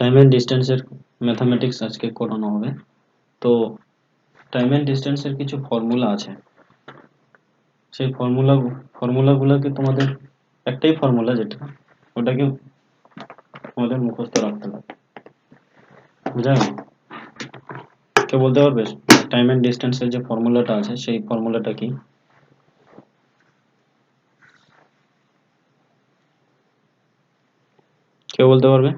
Time and ডিস্টেন্সের mathematics আজকে করানো হবে। তো টাইম এন্ড ডিস্টেন্সের কিছু ফর্মুলা আছে, সেই ফর্মুলাগুলোকে তোমাদের একটাই ফর্মুলা যেটা ওটাকে তোমাদের মুখস্থ রাখতে হবে, বুঝা গেল? কেউ বলতে পারবে টাইম এন্ড ডিস্টেন্সের যে ফর্মুলাটা আছে সেই ফর্মুলাটা কি? কেউ বলতে পারবে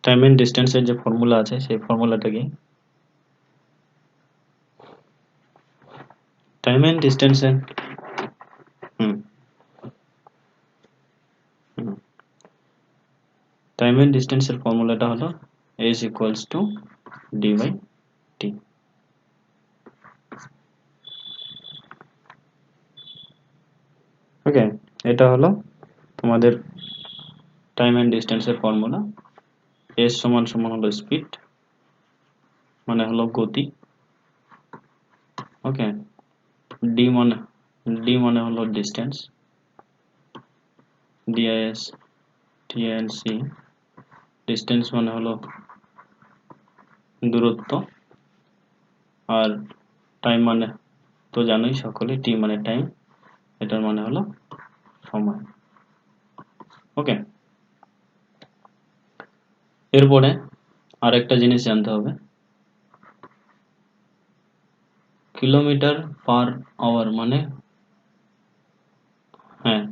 টাইম এন্ড ডিস্টেন্সের যে ফর্মুলা আছে সেই ফর্মুলাটা কি? টাইম এন্ড ডিস্টেন্সের টাইম এন্ড ডিস্টেন্সের ফর্মুলাটা হলো s equals to d by t। ওকে, এটা হলো তোমাদের টাইম এন্ড ডিস্টেন্সের ফর্মুলা। s সমান সমান হলো স্পিড, মানে হলো গতি। ওকে, d মানে হলো ডিস্টেন্স, dis tnc। ডিস্টেন্স মানে হলো দূরত্ব, আর টাইম মানে তো জানোই সকলে, টি মানে টাইম, এটার মানে হলো সময়। ওকে, এরপরে আরেকটা জিনিস জানতে হবে, কিলোমিটার পার আওয়ার মানে, হ্যাঁ,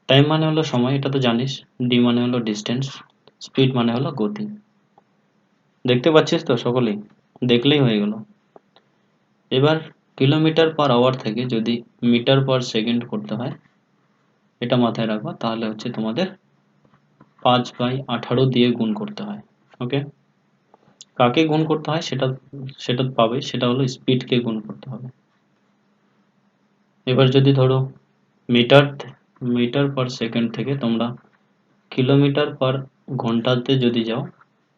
টাইম মানে হলো সময়, এটা তো জানিস, ডি মানে হলো ডিস্টেন্স, স্পিড মানে হলো গতি। দেখতে পাচ্ছিস তো সকলেই? দেখলেই হয়ে গেল। এবার কিলোমিটার পার আওয়ার থেকে যদি মিটার পার সেকেন্ড করতে হয়, এটা মাথায় রাখবা, তাহলে হচ্ছে তোমাদের 5/18 দিয়ে গুণ করতে হয়। ওকে, কাকে গুণ করতে হয় সেটা সেটা পাবে, সেটা হলো স্পিডকে গুণ করতে হবে। এবার যদি ধরো মিটার মিটার পার সেকেন্ড থেকে তোমরা কিলোমিটার পার ঘন্টাতে যদি যাও,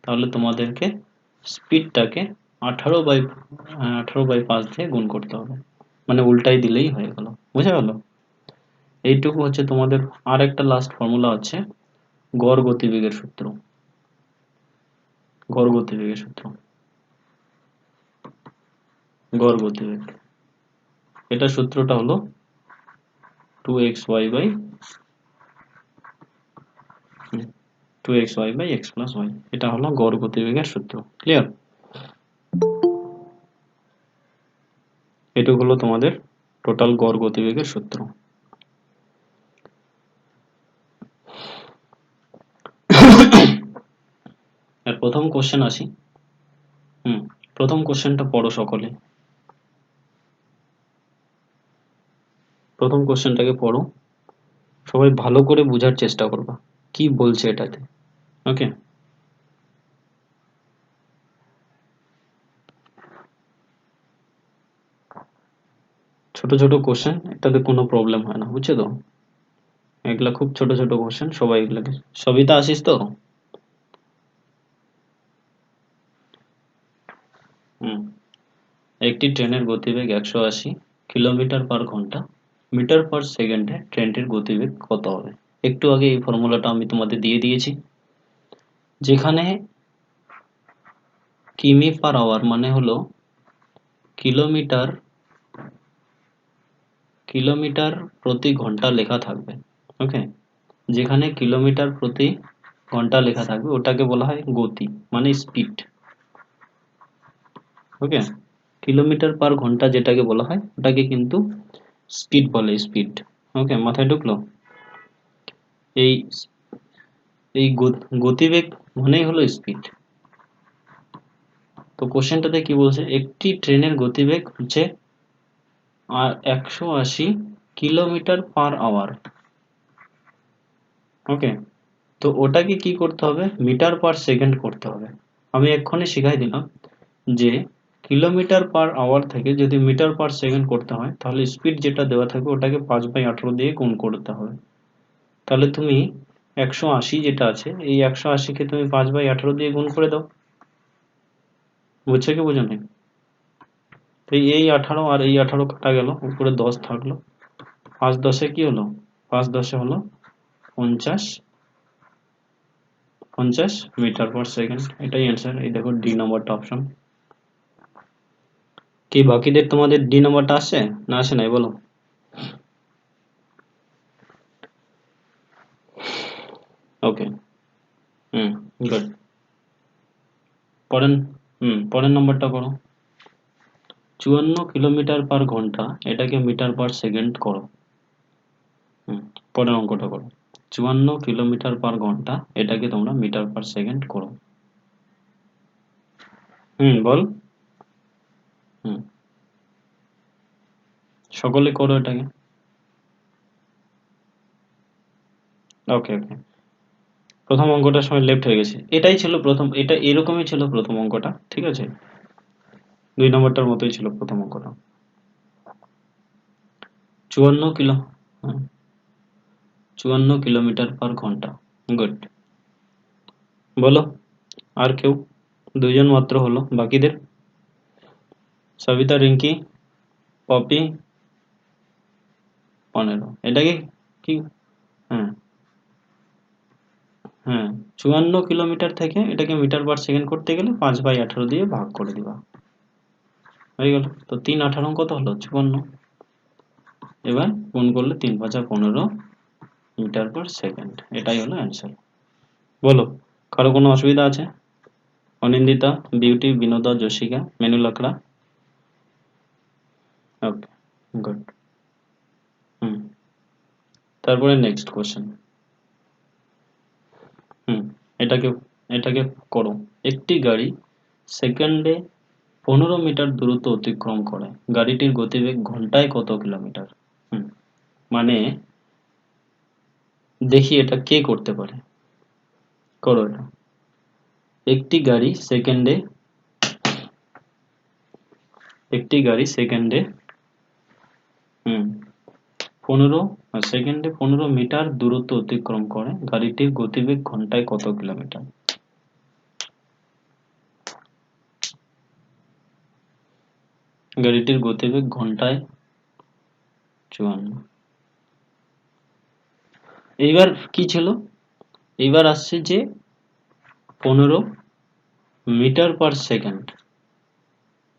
তাহলে তোমাদেরকে স্পিডটাকে 18/5 দিয়ে গুণ করতে হবে, মানে উল্টাই দিলেই হয়ে গেল। বুঝা গেল? এইটুকু হচ্ছে তোমাদের। আর একটা লাস্ট ফর্মুলা আছে গড় গতিবেগের সূত্র। গড় গতিবেগের সূত্র, গড় গতিবেগ, এটা সূত্রটা হলো 2xy/x+y। এটা হলো গড় গতিবেগের সূত্র। ক্লিয়ার? এটুকু হলো তোমাদের টোটাল গড় গতিবেগের সূত্র। আর প্রথম কোশ্চেন আসি। প্রথম কোশ্চেনটা পড়ো সকলে, প্রথম কোশ্চেনটাকে পড়ো, সবাই ভালো করে বোঝার চেষ্টা করবা কি বলছে এটাতে। ওকে, ছোট ছোট কোশ্চেন, এটাতে কোনো প্রবলেম হয় না, বুঝছো তো? এগুলা খুব ছোট ছোট কোশ্চেন, সবাই এগুলাকে, সবিতা আসিস তো? একটি ট্রেনের গতিবেগ 180 কিলোমিটার পার ঘন্টা, মিটার পার সেকেন্ডে ট্রেনটির গতিবেগ কত হবে? একটু আগে এই ফর্মুলাটা আমি তোমাদের দিয়ে দিয়েছি, যেখানে কিমি পার আওয়ার মানে হলো কিলোমিটার কিলোমিটার প্রতি ঘন্টা লেখা থাকবে। ওকে, যেখানে কিলোমিটার প্রতি ঘন্টা লেখা থাকবে ওটাকে বলা হয় গতি, মানে স্পিড। ওকে, কিলোমিটার পার ঘন্টা যেটাকে বলা হয় ওটাকে কিন্তু স্পিড বলে, স্পিড। ওকে, মাথায় ঢুকলো? এই এই গতিবেগ মানেই হলো স্পিড। তো কোশ্চেনটাতে কি বলছে, একটি ট্রেনের গতিবেগ হচ্ছে 180 কিলোমিটার পার আওয়ার। ওকে, তো ওটাকে কি করতে হবে, মিটার পার সেকেন্ড করতে হবে। আমি এক্ষুনি শিখাই দিলাম যে কিলোমিটার পার আওয়ার থেকে যদি মিটার পার সেকেন্ড করতে হয়, তাহলে স্পিড যেটা দেওয়া থাকবে ওটাকে 5/18 দিয়ে গুণ করতে হবে। তাহলে তুমি 180 যেটা আছে, এই 180-কে তুমি 5/18 দিয়ে গুণ করে দাও। বুঝছে কি বোঝো নাই? তো এই 18 আর এই 18 কাটা গেল, উপরে 10 থাকলো, 5×10 কি হলো, 5×10 হলো 50, 50 মিটার পার সেকেন্ড, এটাই অ্যান্সার। এই দেখো ডি নাম্বারটা অপশন। কি বাকিদের তোমাদের ডি নাম্বারটা আসছে না আসে নাই বলো? ওকে, গুড। পরের পরের নম্বরটা করো। 54 কিলোমিটার পার ঘন্টা, এটাকে মিটার পার সেকেন্ড করো। পরের অঙ্কটা করো। 54 কিলোমিটার পার ঘন্টা, এটাকে তোমরা মিটার পার সেকেন্ড করো। বল। সকলে করো এটাকে। ওকে ওকে, প্রথম অঙ্কটার সময় লেফট হয়ে গেছে। এটাই ছিল প্রথম, এটা এরকমই ছিল প্রথম অঙ্কটা, ঠিক আছে? 2 নম্বরটার মতোই ছিল প্রথম অঙ্কটা। 54 কিলো 54 কিলোমিটার পার ঘন্টা। গুড। বলো, আর কেউ? 2 জন মাত্র হলো, বাকিদের? সবিতা, রিঙ্কি, পপি। 15। এটাকে কি? হ্যাঁ 54 কিলোমিটার থেকে এটাকে মিটার পার সেকেন্ড করতে গেলে 5/18 দিয়ে ভাগ করে দিবা, হয়ে গেল। তো 3×18 কত হলো? 54। এবার গুণ করলে 3×5=15 মিটার পার সেকেন্ড, এটাই হলো অ্যান্সার। বলো, কারো কোনো অসুবিধা আছে? অনিন্দিতা, বিউটি, বিনোদা, যশিকা, মেনু লাকড়া। Okay, good. তারপরে নেক্সট কোশ্চেন। এটাকে এটাকে করো। একটি গাড়ি সেকেন্ডে 15 মিটার দূরত্ব অতিক্রম করে, গাড়িটির গতিবেগ ঘন্টায় কত কিলোমিটার? মানে দেখি এটা কে করতে পারে। করো এটা। একটি গাড়ি সেকেন্ডে 15 মিটার দূরত্ব অতিক্রম করে, গাড়িটির গতিবেগ ঘন্টায় কত কিলোমিটার? গাড়িটির গতিবেগ ঘন্টায় 54। এইবার কি ছিল? এইবার আসছে যে 15 মিটার পার সেকেন্ড,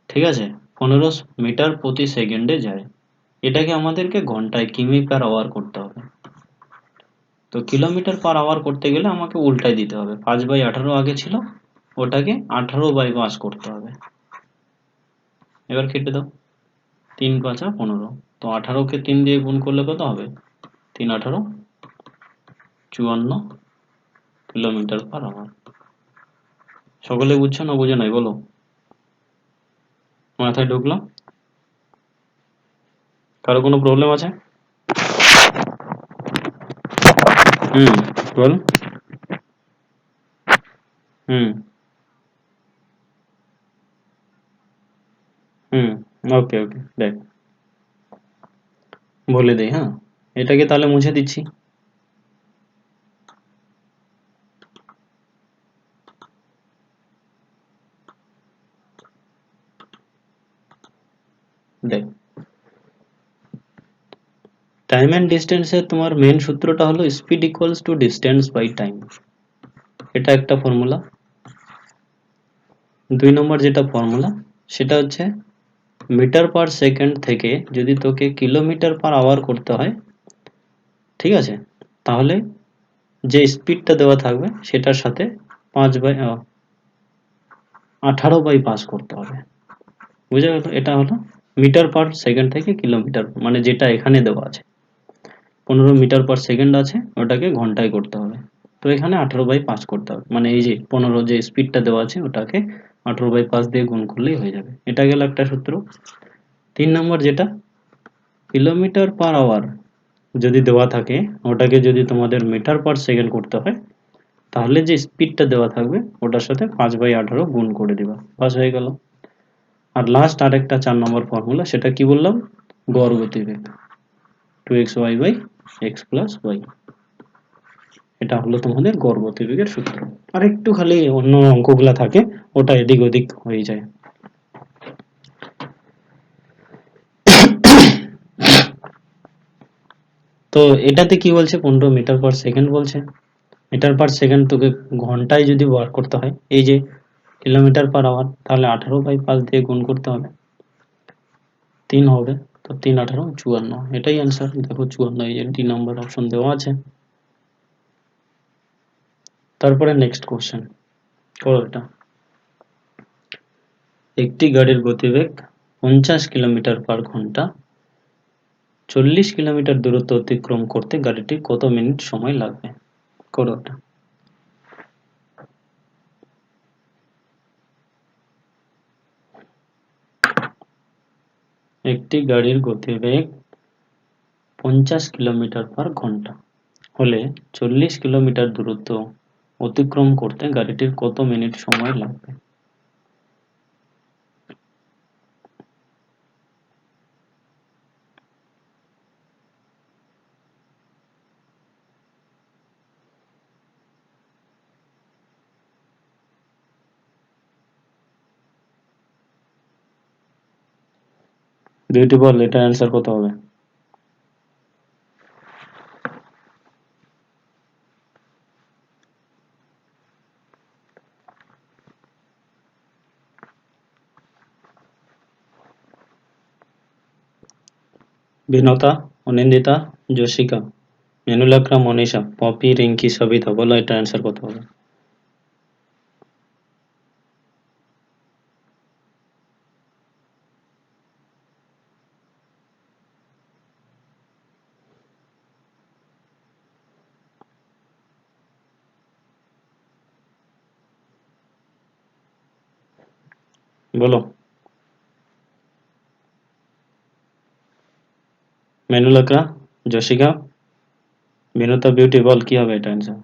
ঠিক আছে? 15 মিটার প্রতি সেকেন্ডে যায়, এটাকে আমাদেরকে ঘন্টায় কিমি পার আওয়ার করতে হবে। তো কিলোমিটার পার আওয়ার করতে গেলে আমাকে উল্টাই দিতে হবে। 5/18 আগে ছিল, ওটাকে 18/5 করতে হবে। এবার কেটে দাও। 3×5=15। তো 18কে 3 দিয়ে গুণ করলে কত হবে? 3×18 54 কিলোমিটার পার আওয়ার। সকলে বুঝছো না বুঝো নাই বলো? মাথায় ঢুকলো? কারো কোনো প্রবলেম আছে? বল। হুম ওকে ওকে, দেখ বলে দেই। এটাকে তাহলে মুছে দিচ্ছি। দেখ, টাইম অ্যান্ড ডিস্টেন্সের তোমার মেন সূত্রটা হলো speed equals to distance by time. এটা একটা ফর্মুলা। 2 নম্বর যেটা ফর্মুলা, সেটা হচ্ছে মিটার পার সেকেন্ড থেকে যদি তোকে কিলোমিটার পার আওয়ার করতে হয়, ঠিক আছে, তাহলে যে স্পিডটা দেওয়া থাকবে সেটার সাথে 18/5 করতে হবে। বুঝা গেল? এটা হলো মিটার পার সেকেন্ড থেকে কিলোমিটার, মানে যেটা এখানে দেওয়া আছে 15 মিটার পার সেকেন্ড আছে, ওটাকে ঘন্টায় করতে হবে। তো এখানে 18/5 করতে হবে, মানে এই যে 15 যে স্পিডটা দেওয়া আছে ওটাকে 18/5 দিয়ে গুণ করলেই হয়ে যাবে। এটা গেল একটা সূত্র। 3 নম্বর যেটা, কিলোমিটার পার আওয়ার যদি দেওয়া থাকে, ওটাকে যদি তোমাদের মিটার পার সেকেন্ড করতে হয়, তাহলে যে স্পিডটা দেওয়া থাকবে ওটার সাথে 5/18 গুণ করে দিবা, বাস হয়ে গেল। আর লাস্ট আরেকটা 4 নম্বর ফর্মুলা, সেটা কি বললাম? গড় গতিবেগ 2xy/x + y। এটা হলো তোমাদের গড় গতিবেগের সূত্র। আর একটু খালি অন্য অঙ্কগুলা থাকে, ওটা এদিক ওদিক হয়ে যায়। তো এটাতে কি বলছে? 15 মিটার পার সেকেন্ড বলছে। মিটার পার সেকেন্ড তোকে ঘন্টায় যদি বার করতে হয়, এই যে কিলোমিটার পার আওয়ার, তাহলে 18/5 দিয়ে গুণ করতে হবে, 3 হবে। তো 3 18 54, এটাই অ্যান্সার। দেখো 54, এই যে ডি নাম্বার অপশন দেওয়া আছে। তারপরে নেক্সট কোশ্চেন করো এটা। একটি গাড়ির গতিবেগ 50 কিলোমিটার পার ঘন্টা, 40 কিলোমিটার দূরত্ব অতিক্রম করতে গাড়িটি কত মিনিট সময় লাগবে? করো এটা। একটি গাড়ির গতিবেগ 50 কিলোমিটার পার ঘন্টা হলে 40 কিলোমিটার দূরত্ব অতিক্রম করতে গাড়িটির কত মিনিট সময় লাগবে? বিউটিফুল, এটা অ্যান্সার কত হবে? বিনতা, অনিন্দিতা, যশিকা, মেনুলাক্রা, মনীষা, পপি, রিঙ্কি, সবিতা, বলো এটা অ্যান্সার কত হবে? বলো। মেনুলাক্রা, যশিকা, বিনতা, বিউটি, বল কি হবে এটা অ্যান্সার?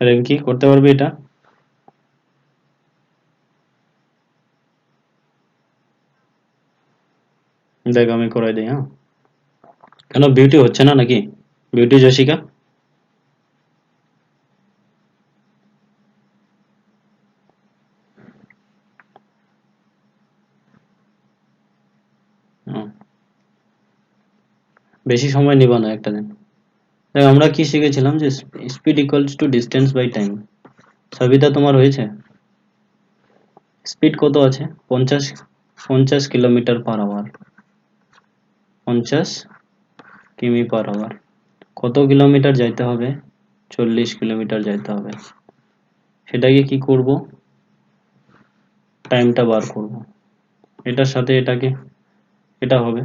রিঙ্কি করতে পারবে এটা? দেখ আমি করাই দিই, হ্যাঁ। কেন বিউটি হচ্ছে না নাকি? বিউটি, যশিকা? হুম, বেশি সময় নিব না, একটা দিন। দেখ আমরা কি শিখেছিলাম যে speed equals to distance by time. Sabita তোমার হয়েছে? স্পিড কত আছে? 50, 50 কিলোমিটার পার আওয়ার, 50 কিমি পার আওয়ার। কত কিলোমিটার যাইতে হবে? 40 কিলোমিটার যাইতে হবে। সেটাকে কি করব? টাইমটা বার করব, এটার সাথে এটাকে, এটা হবে।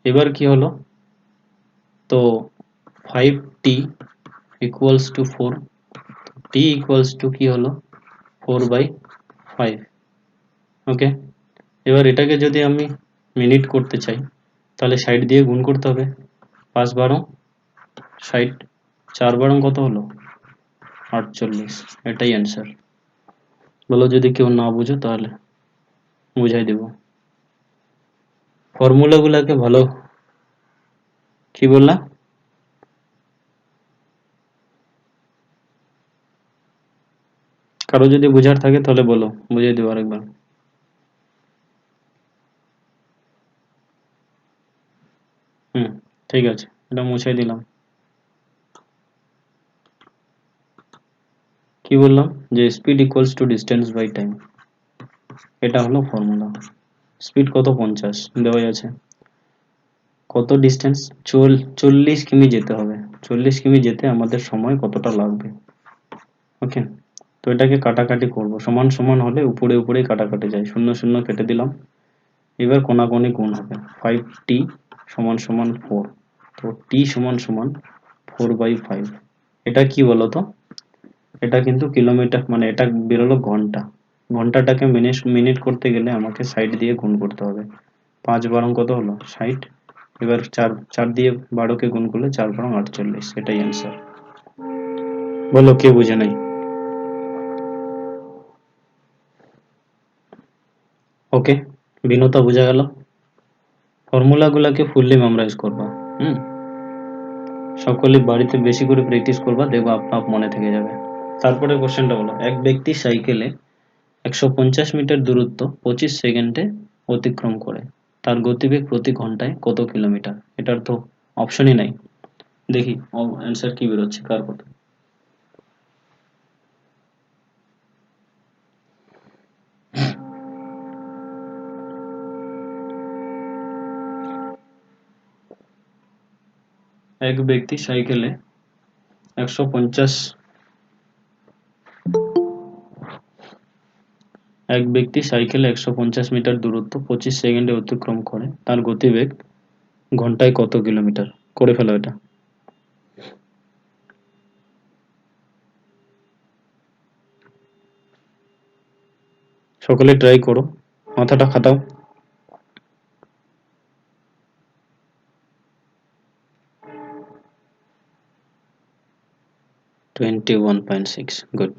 এবার কি হলো, তো 5t equals to 4, T equals to কি হলো 4/5। ওকে, এবার এটাকে যদি আমি মিনিট করতে চাই, তাহলে 60 দিয়ে গুণ করতে হবে। 5 12 60, 4 12 কত হলো 48, এটাই অ্যান্সার। বলো যদি কেউ না বুঝো তাহলে বুঝাই দেব। ফর্মুলা গুলাকে ভালো, কি বললা? কারো যদি বুঝার থাকে তাহলে বলো, বুঝিয়ে দেবো আরেকবার। হুম, ঠিক আছে, এটা মুছে দিলাম। কি বললাম, যে speed equals to distance by time, এটা হলো ফর্মুলা। স্পিড কত? 50 দেওয়া আছে। কত ডিস্টেন্স? 40 কিমি যেতে হবে। 40 কিমি যেতে আমাদের সময় কতটা লাগবে? ওকে, তো এটাকে কাটাকাটি করব, সমান সমান হলে উপরে উপরে কাটাকাটি যায়, শূন্য শূন্য কেটে দিলাম। এবার কোনাকুনি গুণ হবে, 5t সমান সমান 4, তো t সমান সমান 4/5। এটা কি বলতো, এটা কিন্তু কিলোমিটার, মানে এটা বেরোলো ঘন্টা। ঘন্টাটাকে মিনিট মিনিট করতে গেলে আমাকে 60 দিয়ে গুণ করতে হবে। 5 12 কত হলো 60, এবার 4 4 দিয়ে 12কে গুণ করলে 4 12 48, এটাই অ্যান্সার। বলো কে বুঝে নাই? ওকে, বিনতা বোঝা গেল। ফর্মুলা গুলাকে ফুললি মেমোরাইজ করবা। হুম, সকলে বাড়িতে বেশি করে প্র্যাকটিস করবা, দেখবা আপনা আপ মনে থেকে যাবে। তারপরে কোশ্চেনটা বলো, এক ব্যক্তি সাইকেলে 150 মিটার দূরত্ব 25 সেকেন্ডে অতিক্রম করে, তার গতিবেগ প্রতি ঘন্টায় কত কিলোমিটার? এটার তো অপশনই নাই। দেখি অ্যান্সার কি বেরোচ্ছে কার কত। এক ব্যক্তি সাইকেলে 150 এক ব্যক্তি সাইকেলে 150 মিটার দূরত্ব 25 সেকেন্ডে অতিক্রম করে, তার গতিবেগ ঘন্টায় কত কিলোমিটার? করে ফেলো এটা, সকলে ট্রাই করো, মাথাটা খাটাও। 21.6, গুড।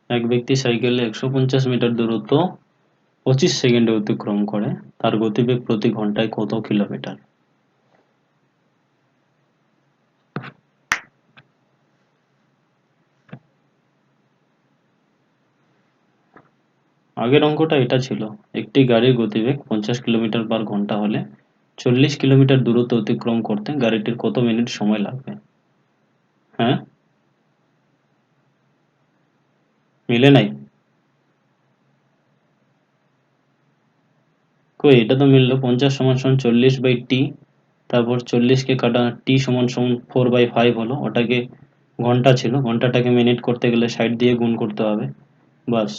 এক ব্যক্তি সাইকেলে 150 মিটার দূরত্ব 25 সেকেন্ডে অতিক্রম করে, তার গতিবেগ প্রতি ঘন্টায় কত কিলোমিটার? আগের অঙ্কটা এটা ছিল, একটি গাড়ির গতিবেগ 50 কিলোমিটার পার ঘন্টা হলে 40 কিলোমিটার দূরত্ব অতিক্রম করতে গাড়িটির কত মিনিট সময় লাগবে? হ্যাঁ, মিলে নাই? কই, এটা তো মিললো। 50 সমান সমান 40/t, তারপর 40 কে কাটা t সমান সমান 4/5 হলো, ওটাকে ঘন্টা ছিল, ঘন্টাটাকে মিনিট করতে গেলে 60 দিয়ে গুণ করতে হবে, বাস।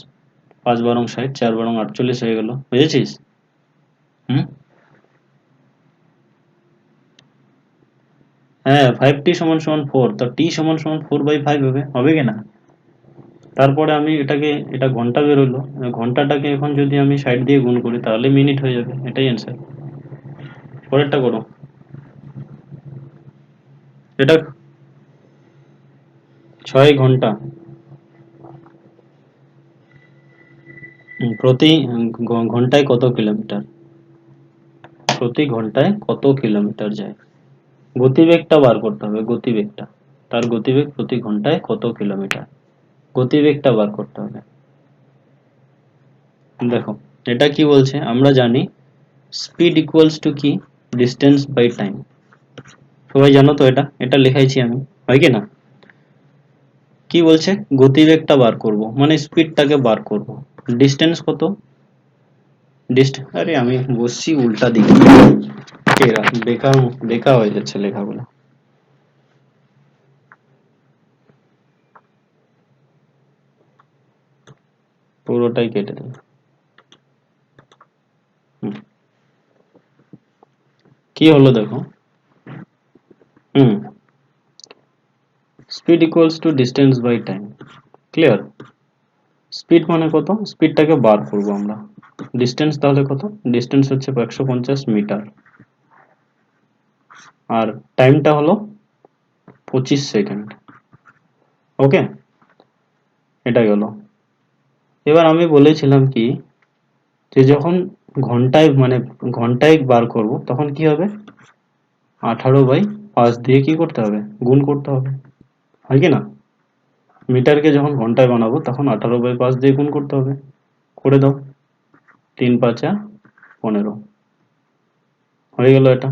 5 বারং 60, 4 বারং 48 হয়ে গেল। বুঝেছিস? হুম, হ্যাঁ, 5t সমান সমান 4, তো t সমান সমান 4/5 হবে কিনা? তারপরে আমি এটা ঘন্টা বেরোলো, ঘন্টাটাকে এখন যদি আমি 60 দিয়ে গুণ করি তাহলে মিনিট হয়ে যাবে, এটাই অ্যান্সার। পরেরটা করো। এটা 6 ঘন্টা প্রতি ঘন্টায় কত কিলোমিটার? প্রতি ঘন্টায় কত কিলোমিটার যায়? গতিবেগটা বার করতে হবে, গতিবেগটা। তার গতিবেগ প্রতি ঘন্টায় কত কিলোমিটার, গতিবেগটা বার করতে হবে। দেখো, এটা কি বলছে আমরা জানি, স্পিড ইকুয়ালস টু কি? Distance by time. সবাই জানো তো, এটা এটা লেখাইছি আমি, হয় কি না? কি বলছে? গতিবেগটা বার করব, মানে স্পিডটাকে বার করব। ডিস্টেন্স কত? আরে আমি বসছি উল্টা দিকে, বেকার বেকার হয়ে যাচ্ছে লেখাগুলো। পুরোটাই কেটে দেবে। হুম, কি হলো দেখো। হুম, speed equals to distance by time, clear? Speed মানে কত? স্পিডটাকে বার করব আমরা। ডিস্টেন্স তাহলে কত? ডিস্টেন্স হচ্ছে 150 মিটার, আর টাইমটা হলো 25 সেকেন্ড। ওকে, এটা গেল। এবার আমি বলেছিলাম কি, যে যখন ঘন্টায় মানে ঘন্টায় বার করব তখন কি হবে? 18/5 দিয়ে কি করতে হবে? গুণ করতে হবে, হয় কি না? মিটারকে যখন ঘন্টায় বানাবো তখন 18/5 দিয়ে গুণ করতে হবে। করে দাও, 3×5 = 15, হয়ে গেল এটা।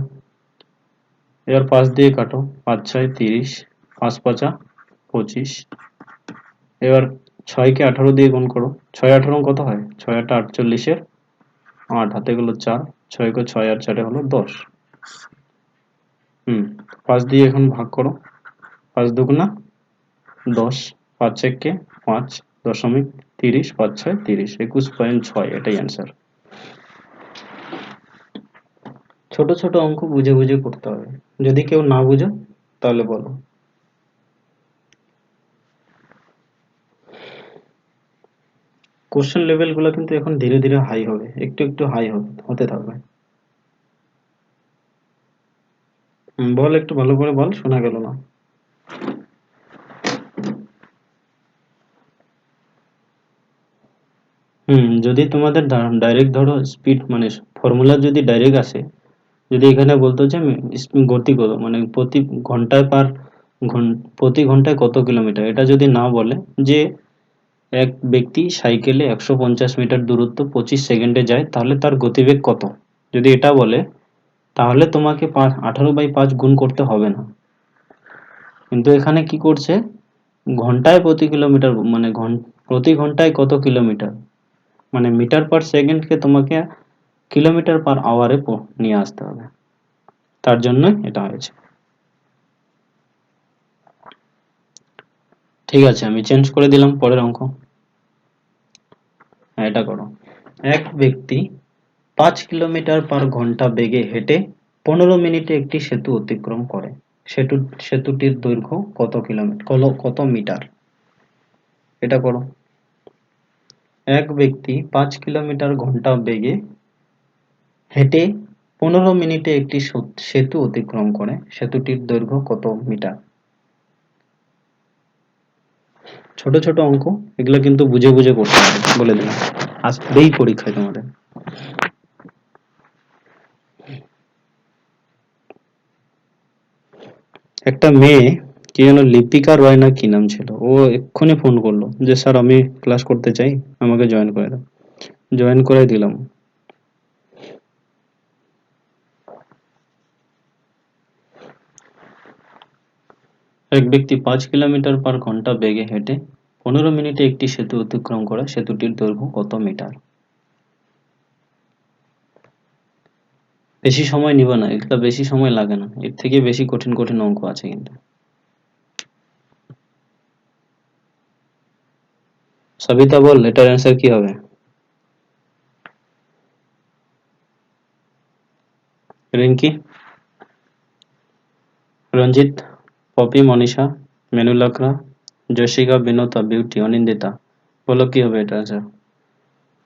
এবার 5 দিয়ে কাটো, 5×6 = 30, 5×5 = 25। এবার 6-কে 18 দিয়ে গুণ করো, 6-18 কত হয়? 6-8 48-এর 8, হাতে গেল 4, 6 আর 4 হলো 10। 5 দিয়ে এখন ভাগ করো, 5×2 = 10, 5×1 = 5, 0.30, 5×6 = 30, 21.6, এটাই অ্যান্সার। ছোট ছোট অঙ্ক বুঝে বুঝে করতে হবে, যদি কেউ না বুঝো তাহলে বলো। কোশ্চেন লেভেল গুলো কিন্তু এখন ধীরে ধীরে হাই হবে, একটু একটু হাই হতে থাকবে। বল, একটু ভালো করে বল, শোনা গেল না। যদি তোমাদের ডাইরেক্ট ধরো স্পিড মানে ফর্মুলা যদি ডাইরেক্ট আসে, যদি এখানে বলতো যে গতি কত, মানে প্রতি ঘন্টায় কত কিলোমিটার, এটা যদি না বলে যে এক ব্যক্তি সাইকেলে 150 মিটার দূরত্ব 25 সেকেন্ডে যায়, তাহলে তার গতিবেগ কত, যদি এটা বলে, তাহলে তোমাকে 18/5 গুণ করতে হবে না। কিন্তু এখানে কি করছে, ঘন্টায় প্রতি কিলোমিটার, মানে প্রতি ঘন্টায় কত কিলোমিটার, মানে মিটার পার সেকেন্ডকে তোমাকে কিলোমিটার পার আওয়ারে নিয়ে আসতে হবে, তার জন্য এটা হয়েছে। ঠিক আছে, আমি চেঞ্জ করে দিলাম পরের অঙ্ক। এটা করো। এক ব্যক্তি 5 কিলোমিটার/ঘন্টা বেগে হেঁটে 15 মিনিটে একটি সেতু অতিক্রম করে। সেতুটির দৈর্ঘ্য কত কিলোমিটার, কত মিটার? এটা করো। এক ব্যক্তি 5 কিলোমিটার/ঘন্টা বেগে হেঁটে 15 মিনিটে একটি সেতু অতিক্রম করে। সেতুটির দৈর্ঘ্য কত মিটার? ছোট ছোট অঙ্ক, এগুলো কিন্তু বুঝে বুঝে করতে হবে, বলে দিলাম, আসবেই পরীক্ষায় তোমাদের। একটা মেয়ে, কি যেন, লিপিকা রয় না কি নাম ছিল, ও এক্ষুনি ফোন করলো যে স্যার আমি ক্লাস করতে চাই, আমাকে জয়েন করে দাও। জয়েন করে দিলাম। এক ব্যক্তি 5 কিলোমিটার/ঘন্টা বেগে হেঁটে 15 মিনিটে একটি সেতু অতিক্রম করে। সেতুটির দৈর্ঘ্য কত মিটার? বেশি সময় নিব না, এটা বেশি সময় লাগে না, এর থেকে বেশি কঠিন কঠিন অঙ্ক আছে কিন্তু। সবিতা বল, এটার অ্যান্সার কি হবে? রিঙ্কি, রঞ্জিত, পপি, মনীষা, মেনুলাকরা, জশিকা, বিনোতা, বিউটি, অনিন্দিতা, বলো কি হবে এটা অ্যান্সার?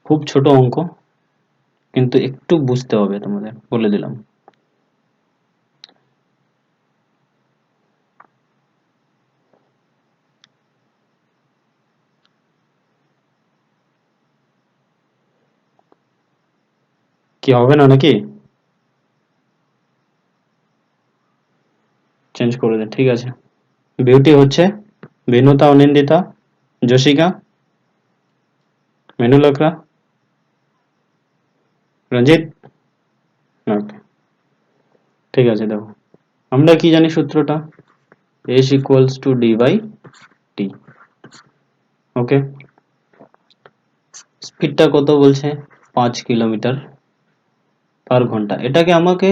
খুব ছোট অঙ্ক, কিন্তু একটু বুঝতে হবে তোমাদের, বলে দিলাম। কি হবে না নাকি? চেঞ্জ করে দে, ঠিক আছে। বিউটি হচ্ছে বিনুতা, অনিন্দিতা, জশিকা, মেনুলকরা, রঞ্জিত। ওকে, ঠিক আছে, দেখো আমরা কি জানি সূত্রটা, S equals to D by T. Okay, স্পিডটা কত বলছে? 5 কিলোমিটার/ঘন্টা। এটাকে আমাকে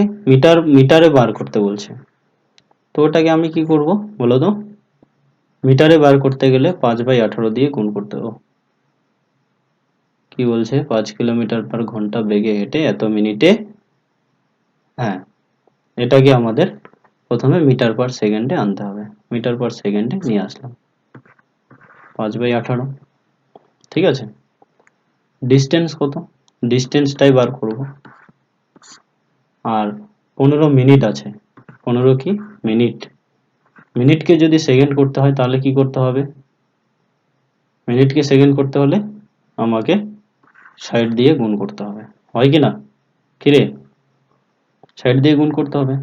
মিটারে বার করতে বলছে। তো ওটাকে আমি কি করব বলো তো? মিটারে বার করতে গেলে 5/18 দিয়ে গুণ করতে হবে। কি বলছে? 5 কিলোমিটার/ঘন্টা বেগে হেঁটে এত মিনিটে, হ্যাঁ, এটাকে আমাদের প্রথমে মিটার পার সেকেন্ডে আনতে হবে। মিটার পার সেকেন্ডে নিয়ে আসলাম 5/18। ঠিক আছে, ডিস্টেন্স কত? ডিস্টেন্সটাই বার করব। আর 15 মিনিট আছে, 15 কি মিনিট, মিনিটকে যদি সেকেন্ড করতে হয় তাহলে কি করতে হবে? মিনিটকে সেকেন্ড করতে হলে আমাকে 60 দিয়ে গুণ করতে হবে, হয় কি না? কিরে, 60 দিয়ে গুণ করতে হবে।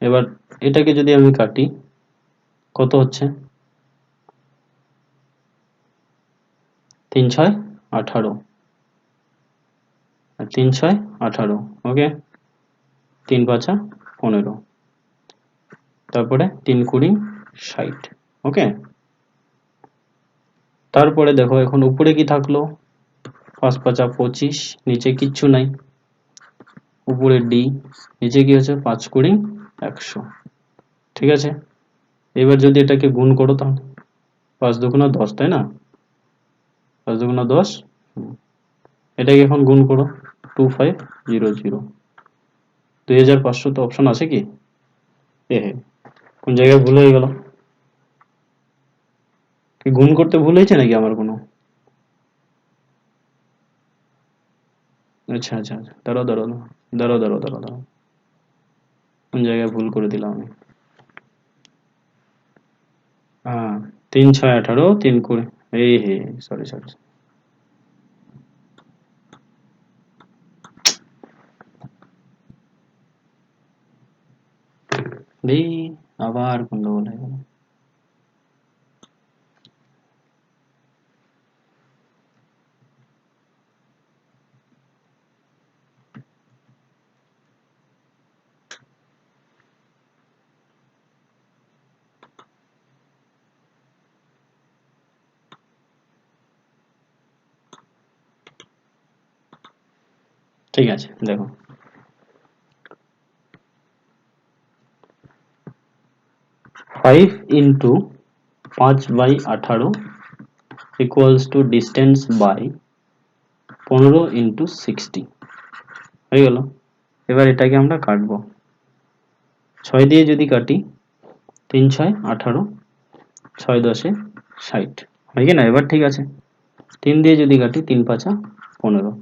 এবার এটাকে যদি আমি কাটি, কত হচ্ছে? 3×6 = 18, 3×6 = 18, ওকে, 3×5 = 15, তারপরে 3×20 = 60, ওকে। তারপরে দেখো এখন উপরে কি থাকলো? 5×5 = 25, নিচে কিচ্ছু নাই, উপরে ডি, নিচে কি হচ্ছে? 5×20 = 100, ঠিক আছে। এবার যদি এটাকে গুণ করো তাহলে 5×2 = 10, তাই না? 5×2 = 10, এটাকে এখন গুণ করো, 2500। 2500 তো অপশন আছে কি? এ হে, কোন জায়গায় ভুল হয়ে গেল? কি গুণ করতে ভুল হয়েছে নাকি আমার কোনো? আচ্ছা আচ্ছা আচ্ছা, দাঁড়াও দাঁড়াও দাঁড়াও দাঁড়াও দাঁড়াও দাঁড়াও, কোন জায়গায় ভুল করে দিলাম আমি? হ্যাঁ, 3×6 = 18, 3×20, এই হে, সরি সরি, এই আবার গন্ডগোল হয়ে গেল। ঠিক আছে, দেখো 5 into 5/18 equals to distance by 15 into 60 হয়ে গেল। এবার এটাকে আমরা কাটবো, 6 দিয়ে যদি কাটি 3 6 18, 6 10 60 হয় কি না? এবার ঠিক আছে, 3 দিয়ে যদি কাটি 3 5 15।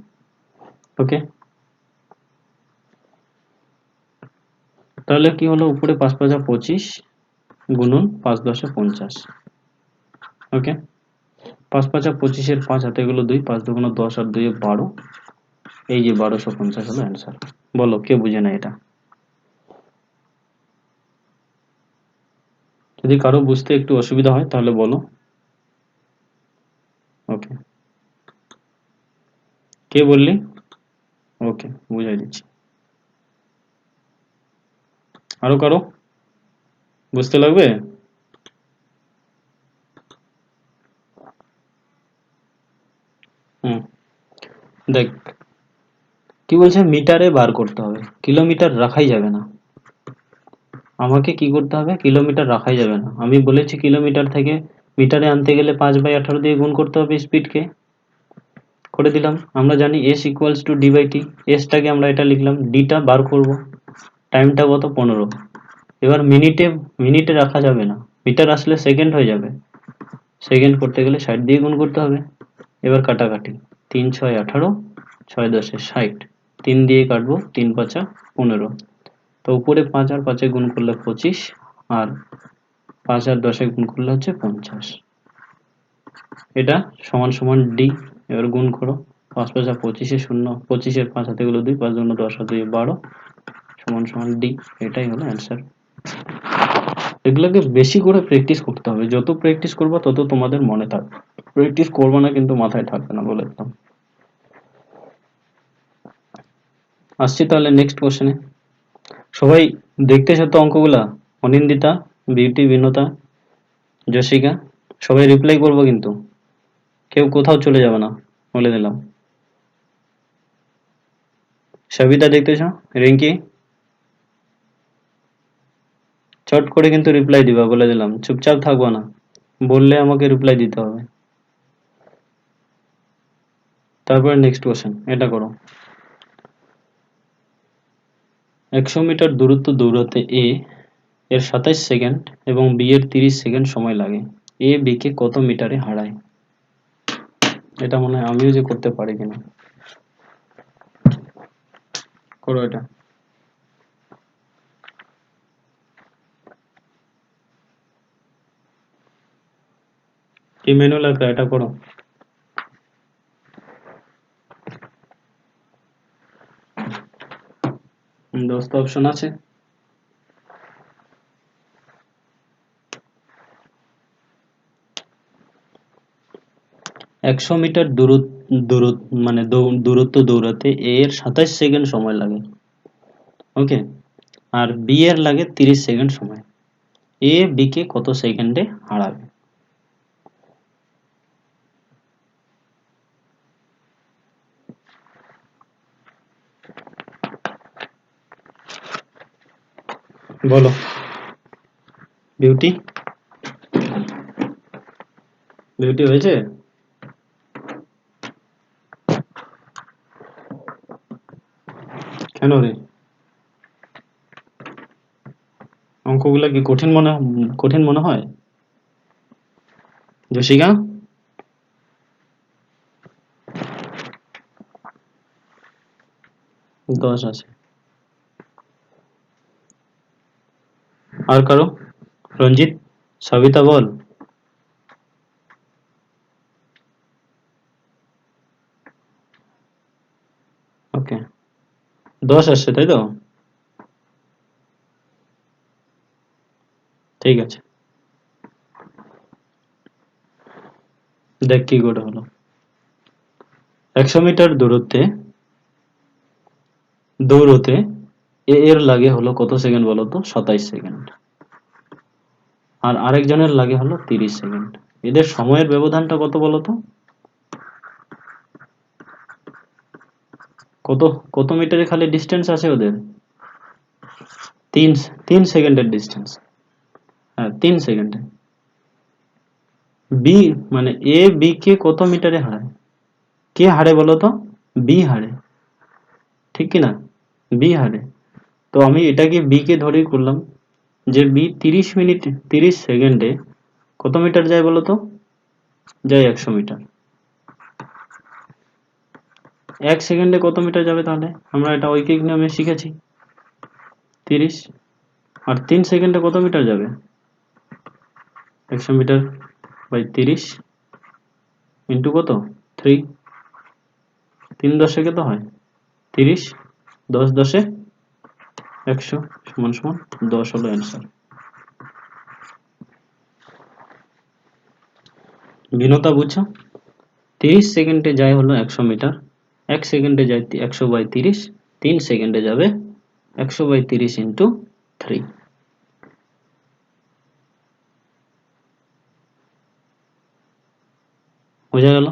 ওকে, তাহলে কি হলো, উপরে 5 5 25 গুণন 5 10 50। ওকে, 5 5 25 এর 5 হাতে গেল 2, 5 2 10 আর 2 12, এই যে 1250 হলো অ্যান্সার। বলো কে বুঝে না এটা? যদি কারো বুঝতে একটু অসুবিধা হয় তাহলে বলো। ওকে, কে বললি? ওকে, বুঝাই দিচ্ছি। আরো কারো বুঝতে লাগবে? হুম, দেখ কি বলছে, মিটারে বার করতে হবে, কিলোমিটার রাখাই যাবে না। আমাকে কি করতে হবে, কিলোমিটার রাখাই যাবে না। আমি বলেছি কিলোমিটার থেকে মিটারে আনতে গেলে 5/18 দিয়ে গুণ করতে হবে স্পিডকে, করে দিলাম। আমরা জানি s equals to D by T, এসটাকে আমরা এটা লিখলাম, ডিটা বার করব, টাইমটা কত 15। এবার মিনিটে, মিনিটে রাখা যাবে না, মিটার আসলে সেকেন্ড হয়ে যাবে, সেকেন্ড করতে গেলে 60 দিয়ে গুণ করতে হবে। এবার কাটাকাটি, 3 6 18, 6 10 60, 3 দিয়ে কাটবো, 3 5 15। তো উপরে 5 আর 5 গুণ করলে 25, আর 5 আর 10 গুণ করলে হচ্ছে 50। এটা সমান সমান ডি। এবার গুণ করো, 5 5 25 শূন্য, 25 এর 5 হাতে গেলো 2, 5 2 10 আর 2 12 সমান সমান ডি। এটাই হলো অ্যান্সার। এগুলোকে বেশি করে প্র্যাকটিস করতে হবে, যত প্র্যাকটিস করবে তত তোমাদের মনে থাকবে, প্র্যাকটিস করবে না কিন্তু মাথায় থাকবে না বলে দিলাম। আসছি তাহলে নেক্সট কোশ্চেনে। সবাই দেখতেছো তো অঙ্কগুলা? অনিন্দিতা, বিউটি, বিনতা, জশিকা, সবাই রিপ্লাই করবো কিন্তু, কেউ কোথাও চলে যাবে না বলে দিলাম। সবিতা দেখতেছো? রিঙ্কি, চট করে কিন্তু রিপ্লাই দিবা বলে দিলাম, চুপচাপ থাকবো না, বললে আমাকে রিপ্লাই দিতে হবে। তারপরে নেক্সট কোশ্চেন, এটা করো। 100 মিটার দূরত্ব দৌড়াতে এ এর 27 সেকেন্ড এবং বি এর 30 সেকেন্ড সময় লাগে, এ বি কে কত মিটারে হারায়? এটা মনে হয় আমিও যে করতে পারি কিনা, করো এটা। কি মেনু লাগবে, এটা করো। 10টা অপশন আছে। একশো মিটার দূরত্ব দৌড়াতে এ এর 27 সেকেন্ড সময় লাগে, ওকে, আর বি এর লাগে 30 সেকেন্ড সময়, এ বি কে কত সেকেন্ডে হারাবে? বলো বিউটি, বিউটি হয়েছে? কেন রে, অঙ্কগুলা কি কঠিন মনে হয়? জশিকা, 10 আছে। আর কারো? রঞ্জিত, সবিতা বল। ওকে, 10 আসছে তাই তো? ঠিক আছে, দেখ কি করে হলো। 100 মিটার দূরত্বে দৌড়তে এ এর লাগে হলো কত সেকেন্ড বলো তো? 27 সেকেন্ড। আর আরেকজনের লাগে হলো 30 সেকেন্ড। এদের সময়ের ব্যবধানটা কত বলো তো? কত কত মিটারে খালি ডিস্টেন্স আছে ওদের? তিন 3 সেকেন্ডের ডিস্টেন্স। হ্যাঁ, 3 সেকেন্ডে। বি মানে এ বি কে কত মিটারে হারায়? কে হারে বলো তো? বি হারে, ঠিক কি না? বি হারে। তো আমি এটাকে বি কে ধরেই করলাম যে বি 30 মিনিট 30 সেকেন্ডে কত মিটার যায় বলো তো? যায় 100 মিটার। 1 সেকেন্ডে কত মিটার যাবে তাহলে? আমরা এটা ঐকিক নিয়মে শিখেছি, 30। আর 3 সেকেন্ডে কত মিটার যাবে? 100 মিটার বাই 30 ইন্টু কত? 3। 3 10 কত হয়? 30। 10 10 100 সমান সমান 10 হলো অ্যান্সার। ভিন্নতা বুঝছো? 30 সেকেন্ডে যায় হলো 100 মিটার, 1 সেকেন্ডে যায় 100 বাই 30, 3 সেকেন্ডে যাবে 100 বাই 30 ইন্টু 3। বোঝা গেল?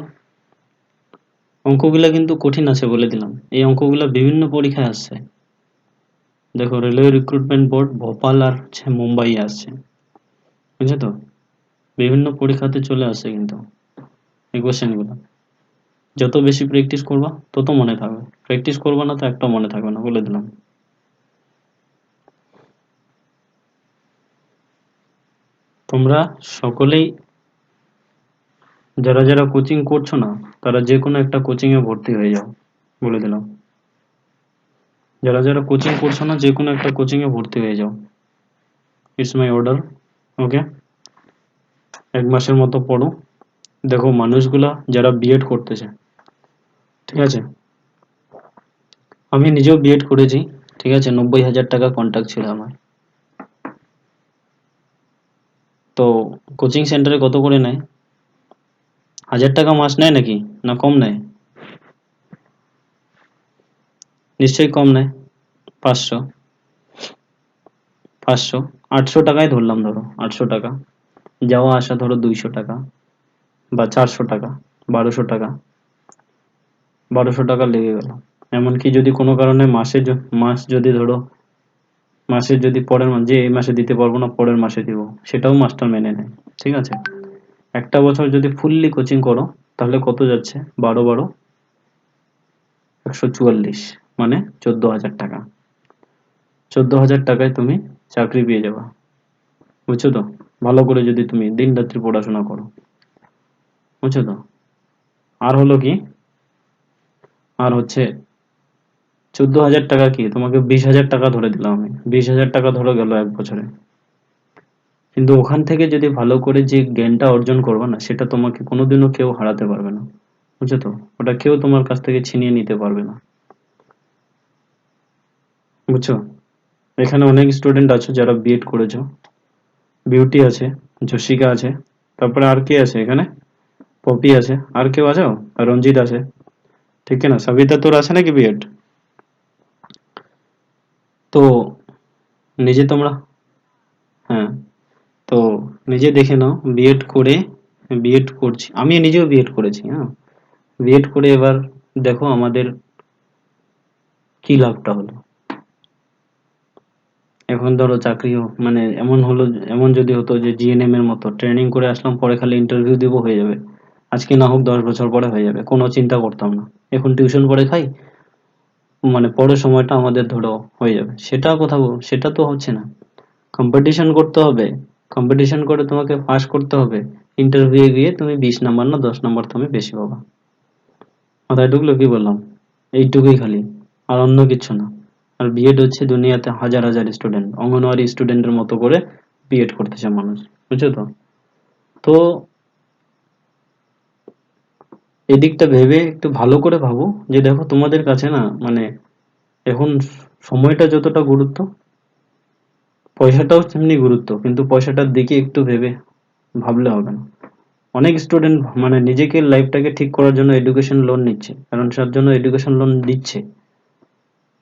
অঙ্কগুলা কিন্তু কঠিন আছে বলে দিলাম, এই অঙ্কগুলা বিভিন্ন পরীক্ষায় আসছে। দেখো, রেলওয়ে রিক্রুটমেন্ট বোর্ড ভোপাল আর মুম্বাই আসছে, বুঝছো তো? বিভিন্ন পরীক্ষাতে চলে আসে কিন্তু এই কোশ্চেন গুলো। যত বেশি প্র্যাকটিস করবা তত মনে থাকবে, প্র্যাকটিস করবা না তো একটা মনে থাকবে না, বলে দিলাম। তোমরা সকলেই যারা যারা কোচিং করছো না তারা যে কোনো একটা কোচিং এ ভর্তি হয়ে যাও, বলে দিলাম। যারা যারা কোচিং করছো না যে কোনো একটা কোচিং এ ভর্তি হয়ে যাও, ইটস মাই অর্ডার। ওকে, 1 মাসের মতো পড়ো। দেখো, মানুষগুলা যারা বিএড করতেছে, ঠিক আছে, আমি নিজেও বিএড করেছি, ঠিক আছে, 90,000 টাকা কন্ট্রাক্ট ছিল আমার। তো কোচিং সেন্টারে কত করে নেয়? 1,000 টাকা মাস নেয় নাকি, না কম নেয়? নিশ্চয়ই কম নেয়। 500 500 800 টাকায় ধরলাম, ধরো 800 টাকা। যাওয়া আসা ধরো 200 টাকা বা 400 টাকা, 1200 টাকা, 1200 টাকা লেগে গেল। এমনকি যদি কোনো কারণে মাস যদি ধরো মাসে যদি পরের মাস, যে এই মাসে দিতে পারবো না পরের মাসে দিব, সেটাও মাস্টার মেনে নেয়, ঠিক আছে। একটা বছর যদি ফুললি কোচিং করো তাহলে কত যাচ্ছে? 12 12 144, মানে 14,000 টাকা। 14,000 টাকায় তুমি চাকরি পেয়ে যাবা, বুঝছো তো? ভালো করে যদি তুমি দিন রাত্রি পড়াশোনা করো, বুঝছো তো? আর হলো কি, আর হচ্ছে 14,000 টাকা কি, তোমাকে 20,000 টাকা ধরে দিলাম আমি, 20,000 টাকা ধরো গেল 1 বছরে। কিন্তু ওখান থেকে যদি ভালো করে যে জ্ঞানটা অর্জন করবে না, সেটা তোমাকে কোনোদিনও কেউ হারাতে পারবে না, বুঝছো তো? ওটা কেউ তোমার কাছ থেকে ছিনিয়ে নিতে পারবে না, বুঝছো? এখানে অনেক স্টুডেন্ট আছে যারা বিএড করেছো, বিউটি আছে, জশিকা আছে, তারপরে আর কে আছে এখানে? পপি আছে, আর কেউ আছে? আর রঞ্জিত আছে, ঠিক না? সবিতা তোর আছে নাকি বিএড? তো নিজে তোমরা, হ্যাঁ, তো নিজে দেখে নাও, বিএড করে, বিএড করছি আমি নিজেও, বিএড করেছি, হ্যাঁ। বিএড করে এবার দেখো আমাদের কি লাভটা হলো। এখন ধরো চাকরিও মানে এমন হলো, এমন যদি হতো যে জিএনএম এর মতো ট্রেনিং করে আসলাম, পরে খালি ইন্টারভিউ দিব, হয়ে যাবে। আজকে না হোক 10 বছর পরে হয়ে যাবে, কোনো চিন্তা করতাম না। এখন টিউশন পড়ে খাই, মানে পরের সময়টা আমাদের ধরো হয়ে যাবে, সেটা কথা সেটা তো হচ্ছে না। কম্পিটিশন করতে হবে, কম্পিটিশন করে তোমাকে পাস করতে হবে, ইন্টারভিউ গিয়ে তুমি 20 নাম্বার না 10 নাম্বার তুমি বেশি পাবা। মাথায় ঢুকলো কি বললাম? এইটুকুই খালি, আর অন্য কিছু না। আর বিএড হচ্ছে দুনিয়াতে হাজার হাজার স্টুডেন্ট, অঙ্গনওয়াড়ি স্টুডেন্টের মতো করে বিএড করতেছে মানুষ, বুঝছো তো? তো এদিকটা ভেবে একটু ভালো করে ভাবো, যে দেখো তোমাদের কাছে না মানে এখন সময়টা যতটা গুরুত্ব, পয়সাটাও তেমনি গুরুত্ব, কিন্তু পয়সাটার দিকে একটু ভাবলে হবে না। অনেক স্টুডেন্ট মানে নিজেকে লাইফটাকে ঠিক করার জন্য এডুকেশন লোন নিচ্ছে, কারণ তার জন্য এডুকেশন লোন দিচ্ছে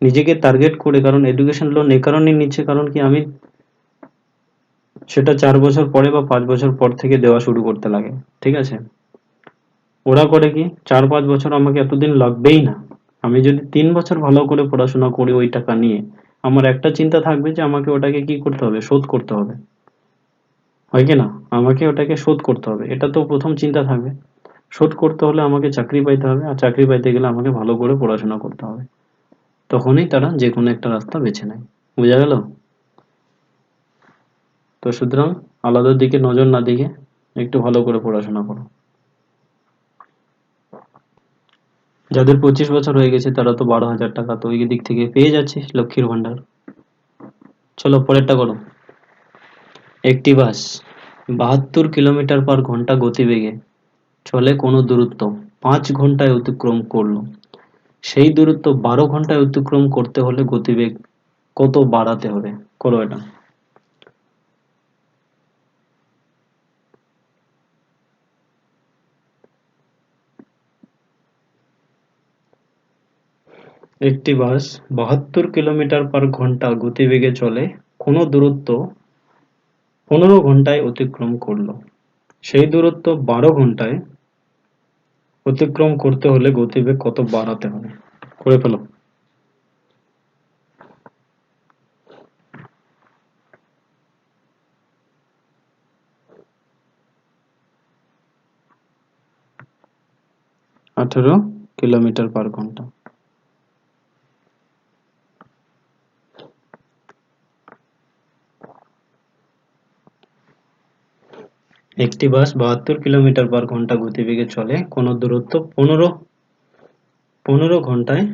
নিজেকে টার্গেট করে। কারণ এডুকেশন লোন এই কারণেই নিচ্ছে, কারণ কি আমি সেটা 4 বছর পরে বা 5 বছর পর থেকে দেওয়া শুরু করতে লাগে, ঠিক আছে? ওরা করে কি 4-5 বছর আমাকে এতদিন লাগবেই না। আমি যদি 3 বছর ভালো করে পড়াশোনা করি ওই টাকা নিয়ে, আমার একটা চিন্তা থাকবে যে আমাকে ওটাকে কি করতে হবে, শোধ করতে হবে, হয় কি না? আমাকে ওটাকে শোধ করতে হবে, এটা তো প্রথম চিন্তা থাকবে। শোধ করতে হলে আমাকে চাকরি পাইতে হবে, আর চাকরি পাইতে গেলে আমাকে ভালো করে পড়াশোনা করতে হবে। তখনই তারা যে কোনো একটা রাস্তা বেছে নেয়। বোঝা গেল? তো সুতরাং আলাদার দিকে নজর না দিকে একটু ভালো করে পড়াশোনা করো। যাদের 25 বছর হয়ে গেছে তারা তো 12,000 টাকা তো ওই দিক থেকে পেয়ে যাচ্ছে, লক্ষ্মীর ভান্ডার। চলো পরেরটা করো। একটি বাস 72 কিলোমিটার/ঘন্টা গতিবেগে চলে কোনো দূরত্ব 5 ঘন্টায় অতিক্রম করলো। সেই দূরত্ব 12 ঘন্টায় অতিক্রম করতে হলে গতিবেগ কত বাড়াতে হবে? করো এটা। একটি বাস 72 কিলোমিটার/ঘন্টা গতিবেগে চলে কোনো দূরত্ব 15 ঘন্টায় অতিক্রম করলো। সেই দূরত্ব 12 ঘন্টায় অতিক্রম করতে হলে গতিবেগ কত বাড়াতে হবে? করে ফেলো। = 18 কিলোমিটার/ঘন্টা। একটি বাস 72 কিলোমিটার/ঘন্টা গতিবেগে চলে কোনো দূরত্ব পনেরো ঘন্টায়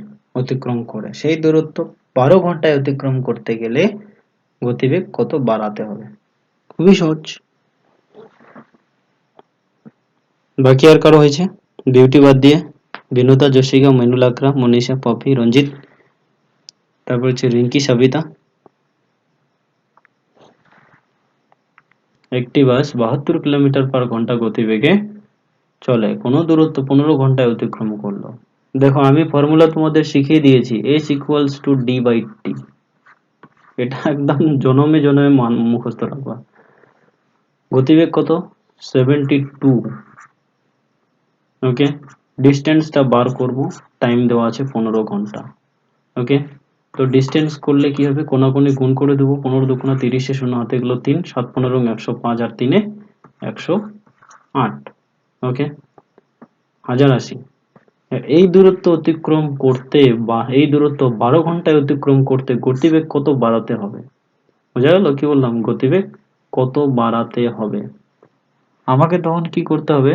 অতিক্রম করে। সেই দূরত্ব 12 ঘন্টায় অতিক্রম করতে গেলে গতিবেগ কত বাড়াতে হবে? খুবই সহজ। বাকি আর কারো হয়েছে? বিউটি বাদ দিয়ে বিনুতা, জশিকা, মইনুল আকরাম, মনীষা, পপি, রঞ্জিত, তারপর হচ্ছে রিঙ্কি, সাবিতা। একটি বাস 72 কিলোমিটার/ঘন্টা গতিবেগে চলে কোনো দূরত্ব 15 ঘন্টায় অতিক্রম করলো। দেখো আমি ফর্মুলা তোমাদের শিখিয়ে দিয়েছি, H=D/T। এটা একদম জনমে জনমে মুখস্থ রাখবা। গতিবেগ কত? 72। ওকে, ডিস্টেন্সটা বার করব, টাইম দেওয়া আছে 15 ঘন্টা। ওকে, তো ডিস্টেন্স করলে কি হবে, কোনাকুনি গুণ করে দেবো, 15 × 2 = 30, 0 হাতে গেল 3, 7×15 = 105, আর 3 = 108। ওকে, 1080। এই দূরত্ব অতিক্রম করতে বা এই দূরত্ব 12 ঘন্টায় অতিক্রম করতে গতিবেগ কত বাড়াতে হবে? বোঝা গেল কি বললাম? গতিবেগ কত বাড়াতে হবে? আমাকে তখন কি করতে হবে,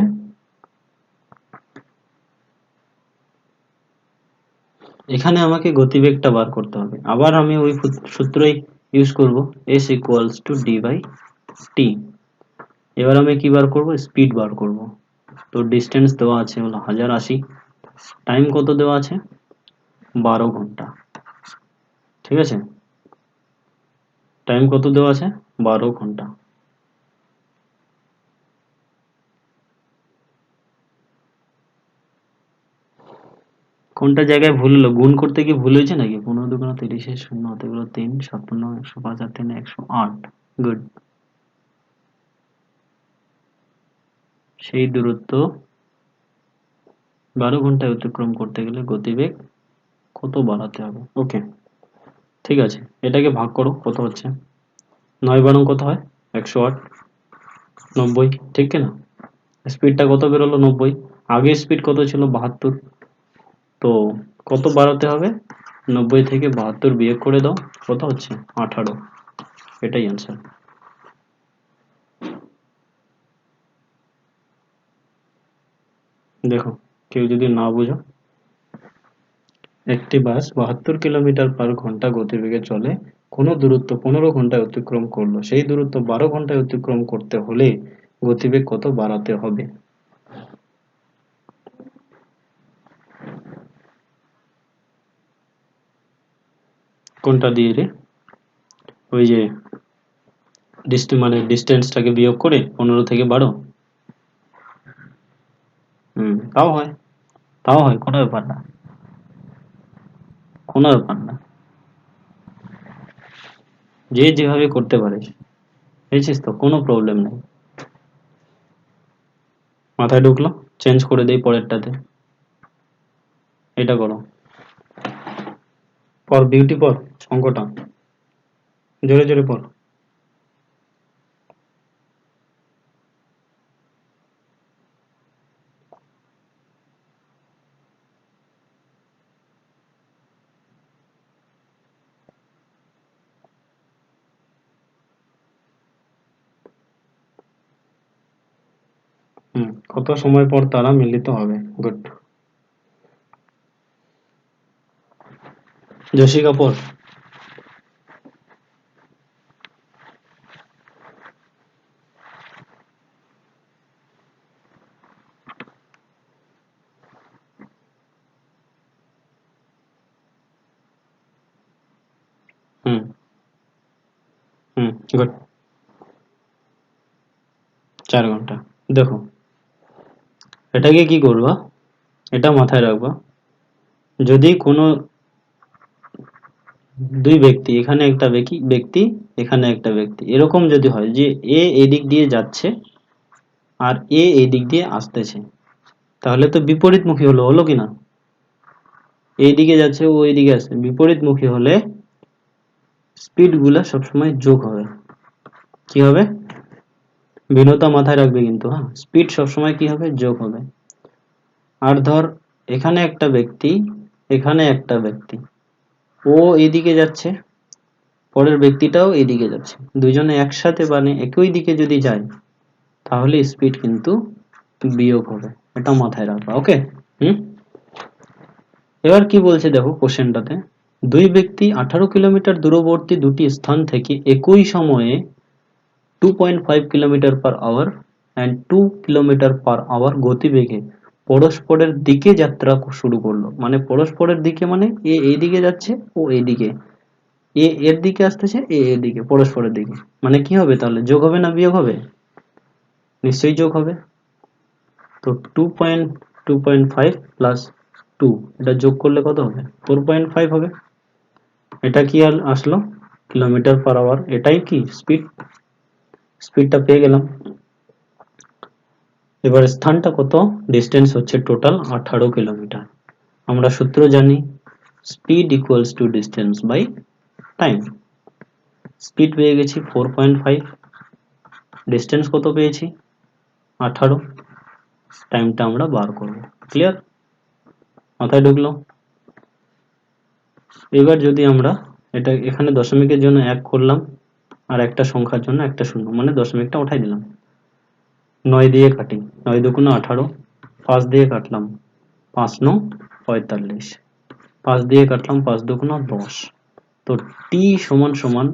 এখানে আমাকে গতিবেগটা বার করতে হবে। আবার আমি ওই সূত্রই ইউজ করব, S=D/T। এবার আমি কি বার করব, স্পিড বার করব। তো ডিস্টেন্স দেওয়া আছে হলো 1080, টাইম কত দেওয়া আছে, 12 ঘন্টা। ঠিক আছে, টাইম কত দেওয়া আছে, 12 ঘন্টা। কোনটা জায়গায় ভুল হলো, গুণ করতে গিয়ে ভুল হয়েছে নাকি? 15×2 = 30, 0 হাতে গেল 3, 7×15 = 105, আর 3 = 108। গুড। সেই দূরত্ব 12 ঘন্টায় অতিক্রম করতে গেলে গতিবেগ কত বাড়াতে হবে? ওকে, ঠিক আছে, এটাকে ভাগ করো, কত হচ্ছে? 9 কত হয়, 108, 90, ঠিক কিনা? স্পিডটা কত বেরোলো, 90। আগে স্পিড কত ছিল, 72। তো কত বাড়াতে হবে, 90 থেকে 72 বিয়োগ করে দাও, কত হচ্ছে, 18। এটাই অ্যান্সার। দেখো, কেউ যদি না বুঝো, একটি বাস 72 কিলোমিটার/ঘন্টা গতিবেগে চলে কোনো দূরত্ব 15 ঘন্টায় অতিক্রম করলো। সেই দূরত্ব 12 ঘন্টায় অতিক্রম করতে হলে গতিবেগ কত বাড়াতে হবে? কোনটা দিয়ে রে? ওই যে মানে ডিস্টেন্সটাকে বিয়োগ করে 15 থেকে 12। তাও হয়, কোনো ব্যাপার না, কোনো ব্যাপার না, যে যেভাবে করতে পারিস, বুঝেছিস তো, কোনো প্রবলেম নেই। মাথায় ঢুকলো? চেঞ্জ করে দেই পরেরটাতে, এটা করো। পর বিউটি পর, অঙ্কটা জোরে জোরে পর। কত সময় পর তারা মিলিত হবে? গুড। যশিকা পর। হুম গুড। 4 ঘন্টা। দেখো, এটাকে কি করবা, এটা মাথায় রাখবা, যদি কোনো দুই ব্যক্তি, এখানে একটা ব্যক্তি, এখানে একটা ব্যক্তি, এরকম যদি হয় যে এ এদিক দিয়ে যাচ্ছে আর এ এদিক দিয়ে আসতেছে, তাহলে তো বিপরীতমুখী হলো কি না? এইদিকে যাচ্ছে, ও এইদিকে আসছে, বিপরীতমুখী হলে স্পিড গুলা সবসময় যোগ হবে। কি হবে? বিনতা মাথায় রাখবে কিন্তু, হ্যাঁ, স্পিড সবসময় কি হবে? যোগ হবে। আর ধর, এখানে একটা ব্যক্তি, এখানে একটা ব্যক্তি, ও এদিকে যাচ্ছে, পরের ব্যক্তিটাও এদিকে যাচ্ছে, দুইজনে একসাথে মানে একই দিকে যদি যায়, তাহলে স্পিড কিন্তু বিয়োগ হবে। এটা মাথায় রাখবা, ওকে? হুম। এবার কি বলছে দেখো কোশ্চেনটাতে, দুই ব্যক্তি 18 কিলোমিটার দূরবর্তী দুটি স্থান থেকে একই সময়ে 2.5 কিলোমিটার/আওয়ার and 2 কিলোমিটার/আওয়ার গতিবেগে পরস্পরের দিকে যাত্রা শুরু করলো। মানে পরস্পরের দিকে মানে এ এইদিকে যাচ্ছে, ও এইদিকে, এ এর দিকে আসতেছে, এ এর দিকে, পরস্পরের দিকে, মানে কি হবে তাহলে? যোগ হবে না বিয়োগ হবে? নিশ্চয়ই যোগ হবে। তো 2.5 প্লাস 2, এটা যোগ করলে কত হবে? 4.5 হবে। এটা কি আসলো? কিলোমিটার/আওয়ার। এটাই কি স্পিড, স্পিডটা পেয়ে গেলাম। এবার স্থানটা কত? ডিস্টেন্স হচ্ছে টোটাল 18 কিলোমিটার। আমরা সূত্র জানি, speed equals to distance by time. Speed পেয়ে গেছি 4.5, ডিস্টেন্স কত পেয়েছি? 18, টাইমটা আমরা বার করব। ক্লিয়ার? মাথায় ঢুকলো? এবার যদি আমরা এটা এখানে দশমিকের জন্য 1 করলাম, আর একটা সংখ্যার জন্য একটা শূন্য, মানে দশমিকটা উঠাই দিলাম। 9 দিয়ে কাটি, 9 দুগুণ 18, 5 দিয়ে কাটলাম, 5 9 45, 5 দিয়ে কাটলাম, 5 দুগুণ 10। তো টি সমান সমান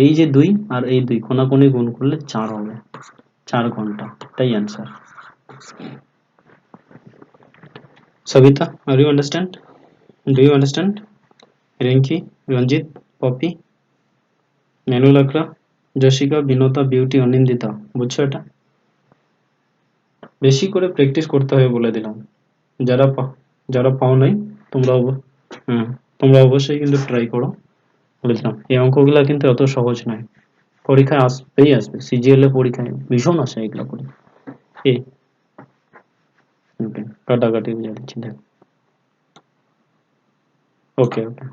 এই যে 2 আর এই 2 কোনাকুনি গুণ করলে 4 হবে, 4 ঘন্টা। এটাই answer. Sabita, are you understand? Do you understand? Rinki, Ranjit, Popy, Menu Lakra, Jashika, Binata, Beauty, Anindita, বুঝছো এটা? বেশি করে প্র্যাকটিস করতে হবে বলে দিলাম। যারা যারা পাও নাই, তোমরা হ্যাঁ, তোমরা অবশ্যই কিন্তু ট্রাই করো, বলে দিলাম। এই অঙ্কগুলা কিন্তু অত সহজ নয়, পরীক্ষায় আসবেই আসবে, সিজিএল এ পরীক্ষায় ভীষণ আসে এগুলো করে। এ ওকে, কাটাকাটি বুঝে দিচ্ছি, দেখ। ওকে ওকে,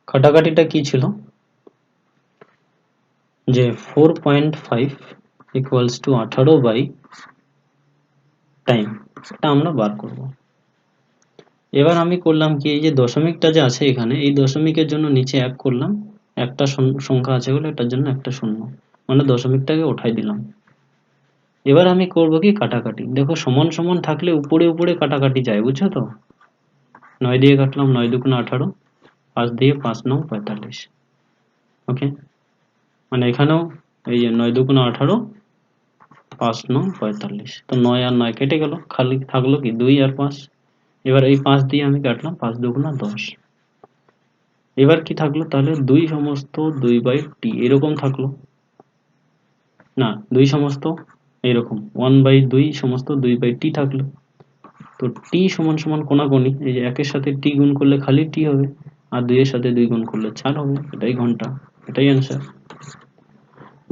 কাটাকাটিটা কি ছিল? যে 4.5 ইকুয়ালস টু 18 বাই টাইম, এটা আমরা বার করব। এবার আমি করলাম কি, এই যে দশমিকটা যে আছে এখানে, এই দশমিকের জন্য নিচে 1 করলাম, একটা সংখ্যা আছে বলে এটার জন্য একটা শূন্য, মানে দশমিকটাকে উঠাই দিলাম। এবার আমি করব কি, কাটাকাটি। দেখো সমান সমান থাকলে উপরে উপরে কাটাকাটি যায়, বুঝছো তো? 9 দিয়ে কাটলাম, 9 দুগুণ 18, 5 দিয়ে 5 9 45। ওকে, মানে এখানেও এই যে 9 দুগুণ 18, 5 9 45, তো 9 আর 9 কেটে গেল, খালি থাকলো কি 2 আর 5। এবার এই 5 দিয়ে আমি কাটলাম, 5 দুগুণ 10, এবার কি থাকলো তাহলে 2 সমস্ত 2/t এরকম থাকলো, না 2 সমস্ত এরকম 1/2 সমস্ত 2/t থাকলো। তো t সমান সমান কোনাকুনি, এই যে 1 এর সাথে t গুণ করলে খালি t হবে, আর 2 এর সাথে 2 গুণ করলে 4 হবে, এটাই ঘন্টা, এটাই অ্যান্সার।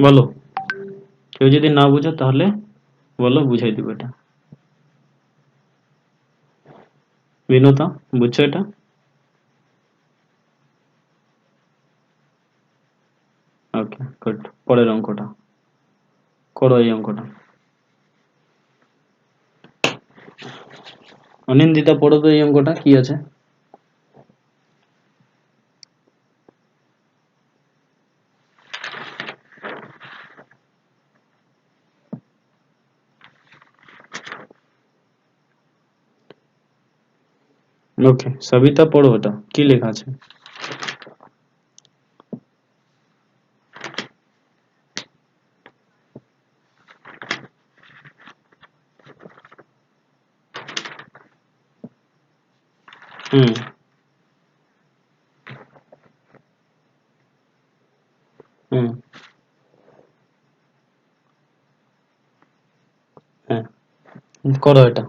বলো, কেউ যদি না বুঝো তাহলে বলো, বুঝাই দিব এটা। বিনোতা, বুঝছো এটা? ওকে গুড, পরের অঙ্কটা করো, এই অঙ্কটা। অনিন্দিতা পড়ো তো এই অঙ্কটা, কি আছে? ওকে সবিতা পড়ো, ওটা কি লেখা আছে? হুম হুম হ্যাঁ, করো এটা।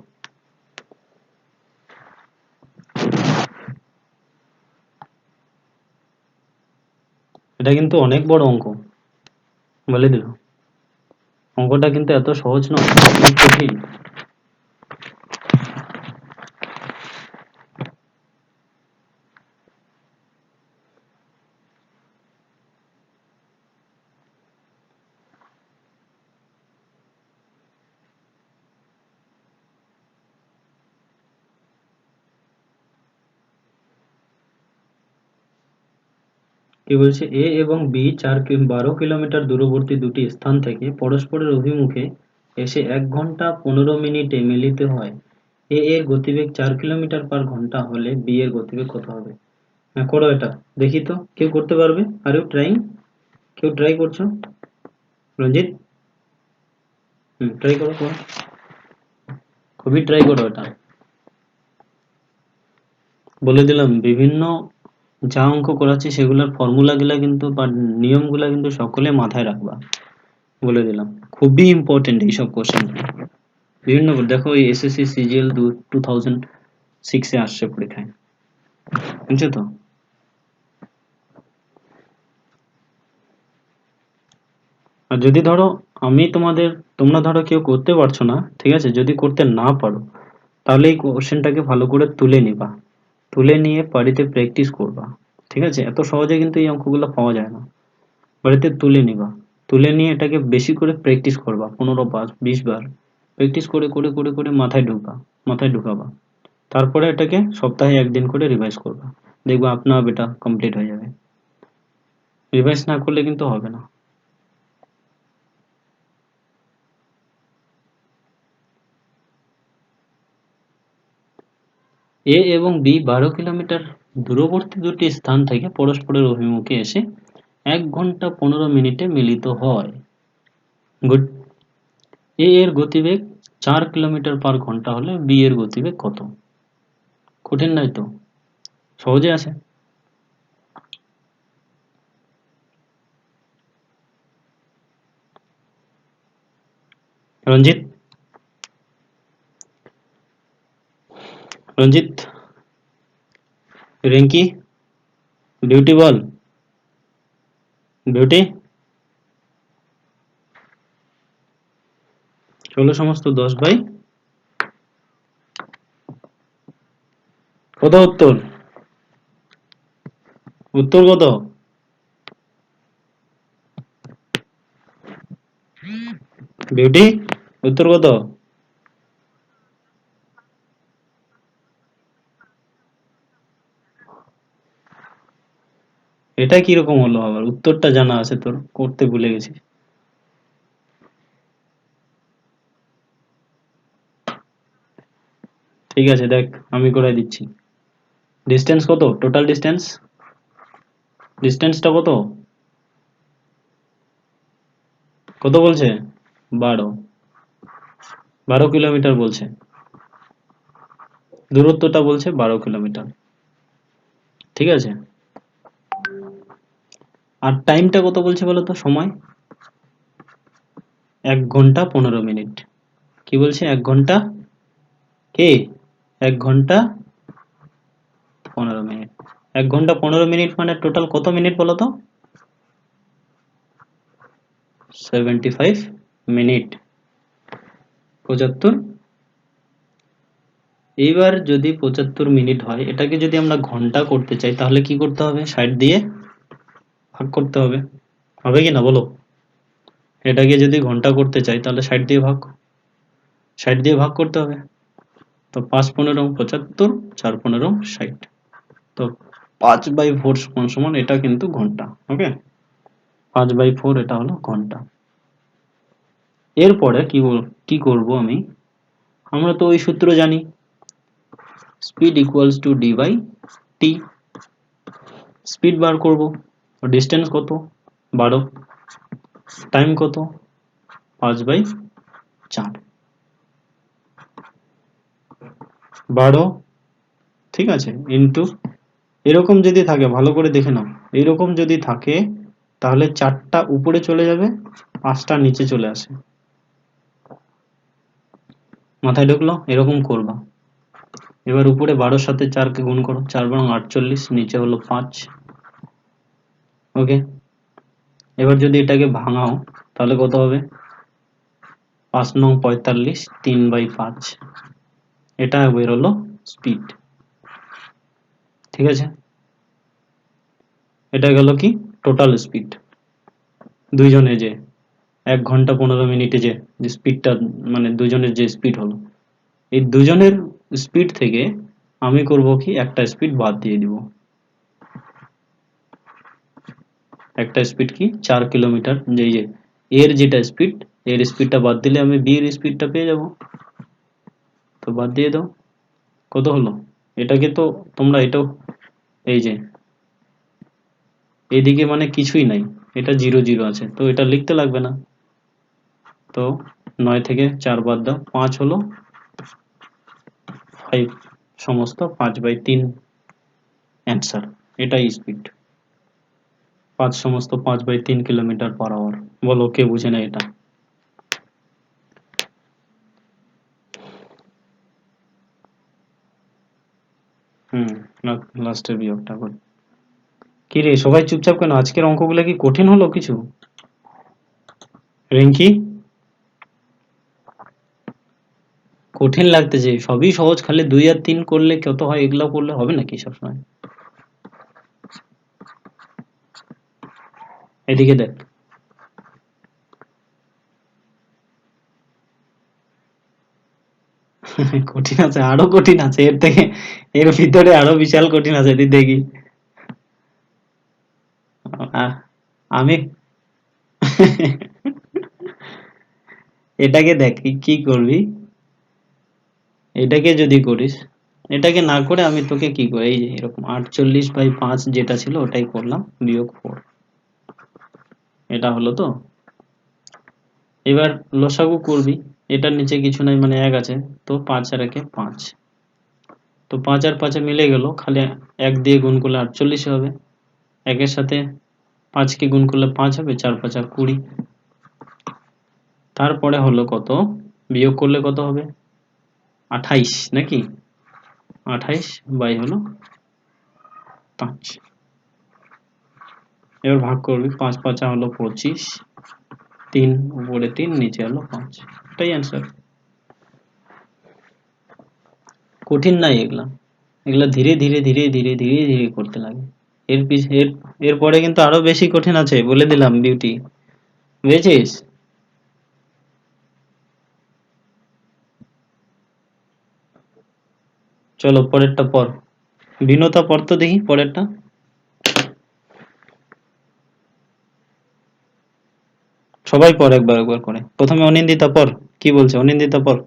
এটা কিন্তু অনেক বড় অঙ্ক, বলে দিল। অঙ্কটা কিন্তু এত সহজ নয়, অনেক কঠিন। কি বলছে, এ এবং বি 12 কিলোমিটার দূরবর্তী দুটি স্থান থেকে পরস্পরের অভিমুখে এসে 1 ঘন্টা 15 মিনিটে মিলিত হয়। এ এর গতিবেগ 4 কিলোমিটার/ঘন্টা হলে বি এর গতিবেগ কত হবে? হ্যাঁ করো এটা, দেখি তো কেউ করতে পারবে। Are you trying? কেউ ট্রাই করছো? রঞ্জিত, ট্রাই করো, করো, খুবই ট্রাই করো এটা। বলে দিলাম, বিভিন্ন যা অঙ্ক করাচ্ছি সেগুলোর ফর্মুলা গুলা কিন্তু বা নিয়ম গুলা কিন্তু সকলে মাথায় রাখবা, বলে দিলাম। খুবই ইম্পর্টেন্ট এইসব কোশ্চেন। বিভিন্ন দেখো, এই এসএসসি সিজিএল 2006 আসছে পরীক্ষায়, বুঝছো তো? আর যদি ধরো আমি তোমাদের, তোমরা ধরো কেউ করতে পারছো না, ঠিক আছে, যদি করতে না পারো তাহলে এই কোশ্চেনটাকে ভালো করে তুলে নিবা, তুলে নিয়ে বাড়িতে প্র্যাকটিস করবা। ঠিক আছে, এত সহজে কিন্তু এই অঙ্কগুলো পাওয়া যায় না। বাড়িতে তুলে নিবা, তুলে নিয়ে এটাকে বেশি করে প্র্যাকটিস করবা, 15 বার 20 বার প্র্যাকটিস করে করে করে করে মাথায় ঢুকাবা। তারপরে এটাকে সপ্তাহে একদিন করে রিভাইজ করবা, দেখবা আপনা আপ এটা কমপ্লিট হয়ে যাবে। রিভাইজ না করলে কিন্তু হবে না। এ এবং বি 12 কিলোমিটার দূরবর্তী দুটি স্থান থেকে পরস্পরের অভিমুখে এসে 1 ঘন্টা 15 মিনিটে মিলিত হয়। গুড। এ এর গতিবেগ 4 কিলোমিটার/ঘন্টা হলে বি এর গতিবেগ কত? কঠিন নয় তো, সহজে আছে। রঞ্জিত, রঞ্জিত, রিঙ্কি, বিউটি বল, বিউটি, 16 সমস্ত 10/, কত উত্তর? উত্তর কত? বিউটি, উত্তর কত? এটা কিরকম হলো আবার, উত্তরটা জানা আছে তোর, করতে ভুলে গেছিস। ঠিক আছে দেখ, আমি করে দিচ্ছি। ডিস্টেন্স কত, টোটাল ডিস্টেন্স, ডিস্টেন্সটা কত? কত বলছে? 12, 12 কিলোমিটার বলছে, দূরত্বটা বলছে 12 কিলোমিটার। ঠিক আছে, আর টাইমটা কত বলছে বলো তো, সময় 1 ঘন্টা 15 মিনিট। কি বলছে 1 ঘন্টা, কে 1 ঘন্টা 15 মিনিট। 1 ঘন্টা 15 মিনিট মানে টোটাল কত মিনিট বলো তো? 75 মিনিট, 75। এইবার যদি 75 মিনিট হয়, এটাকে যদি আমরা ঘন্টা করতে চাই তাহলে কি করতে হবে? 60 দিয়ে ভাগ করতে হবে, হবে কি না বলো? এটাকে যদি ঘন্টা করতে চাই তাহলে 60 দিয়ে ভাগ করতে হবে। তো 5 15 75, 4 15 60। তো 5/4 সমান সমান এটা কিন্তু ঘন্টা। ওকে, 5/4 এটা হলো ঘন্টা। এরপরে কি করব আমি? আমরা তো ওই সূত্র জানি, speed equals to D by T. Speed বার করব, ডিস্টেন্স কত 12, টাইম কত 5/4, 12, ঠিক আছে, ইন্টু, এরকম যদি থাকে ভালো করে দেখে নাও, এরকম যদি থাকে তাহলে 4টা উপরে চলে যাবে, 5টা নিচে চলে আসে। মাথায় ঢুকলো? এরকম করবা। এবার উপরে 12 সাথে 4 কে গুণ করো, 4 বারং 48, নিচে হলো 5। ওকে, এবার যদি এটাকে ভাঙাও তাহলে কত হবে? 5 নং 45, 3/5, এটা বেরোলো স্পিড। ঠিক আছে, এটা গেল কি টোটাল স্পিড, দুইজনে যে 1 ঘন্টা 15 মিনিটে যে স্পিডটা, মানে দুজনের যে স্পিড হলো, এই দুজনের স্পিড থেকে আমি করব কি, একটা স্পিড বাদ দিয়ে দিব। একটা স্পিড কি 4 কিলোমিটার, যে এর যেটা স্পিড, এর স্পিডটা বাদ দিলে আমি বি এর স্পিডটা পেয়ে যাব। তো বাদ দিয়ে দাও, কত হলো? এটাকে তো তোমরা এটাও, এই যে এইদিকে মানে কিছুই নাই, এটা 0 0 আছে, তো এটা লিখতে লাগবে না। তো 9 থেকে 4 বাদ দাও, 5 হলো 5 সমস্ত 5/3 অ্যান্সার। এটাই স্পিড, 5 সমস্ত 5/3 কিলোমিটার পার আওয়ার। বলো কে বুঝে না এটা? হুম, লাস্টের বিয়োগটা করি। কি রে সবাই চুপচাপ কেন? আজকের অঙ্কগুলো কি কঠিন হলো কিছু? রিঙ্কি, কঠিন লাগতেছে? সবই সহজ, খালি 2 আর 3 করলে কত হয়, এগুলো করলে হবে নাকি সবসময়? এদিকে দেখ। কঠিন আছে, আরো কঠিন আছে এর থেকে, এর ভিতরে আরো বিশাল কঠিন আছে, তুই দেখি। আহ, আমি এটাকে দেখ কি করবি। এটাকে যদি করিস, এটাকে না করে আমি তোকে কি করি, এই যে এরকম 48/5 যেটা ছিল ওটাই করলাম, বিয়োগ 4, এটা হলো তো। এবার লসাগু করবি, এটার নিচে কিছু নাই মানে 1 আছে, তো 5 আর 1 5, তো 5 আর 5 মিলে গেল, খালি 1 দিয়ে গুণ করলে 48 হবে, 1 এর সাথে 5 কে গুণ করলে 5 হবে, 4 5 20। তারপরে হলো কত, বিয়োগ করলে কত হবে? 28 নাকি? 28 বাই হলো 5। এবার ভাগ করবি, 5 5 হলো 25, 3 উপরে 3 নিচে হলো 5, এটাই অ্যান্সার। কঠিন নাই এগুলা, এগুলা ধীরে ধীরে ধীরে ধীরে ধীরে ধীরে করতে লাগে। এরপরে কিন্তু আরো বেশি কঠিন আছে, বলে দিলাম বিউটি, বুঝেছিস? চলো পরেরটা পর, বিনতা পর তো দেখি পরেরটা। সবাই পর একবার একবার করে, প্রথমে অনিন্দিতা পর, কি বলছে অনিন্দিতা পর।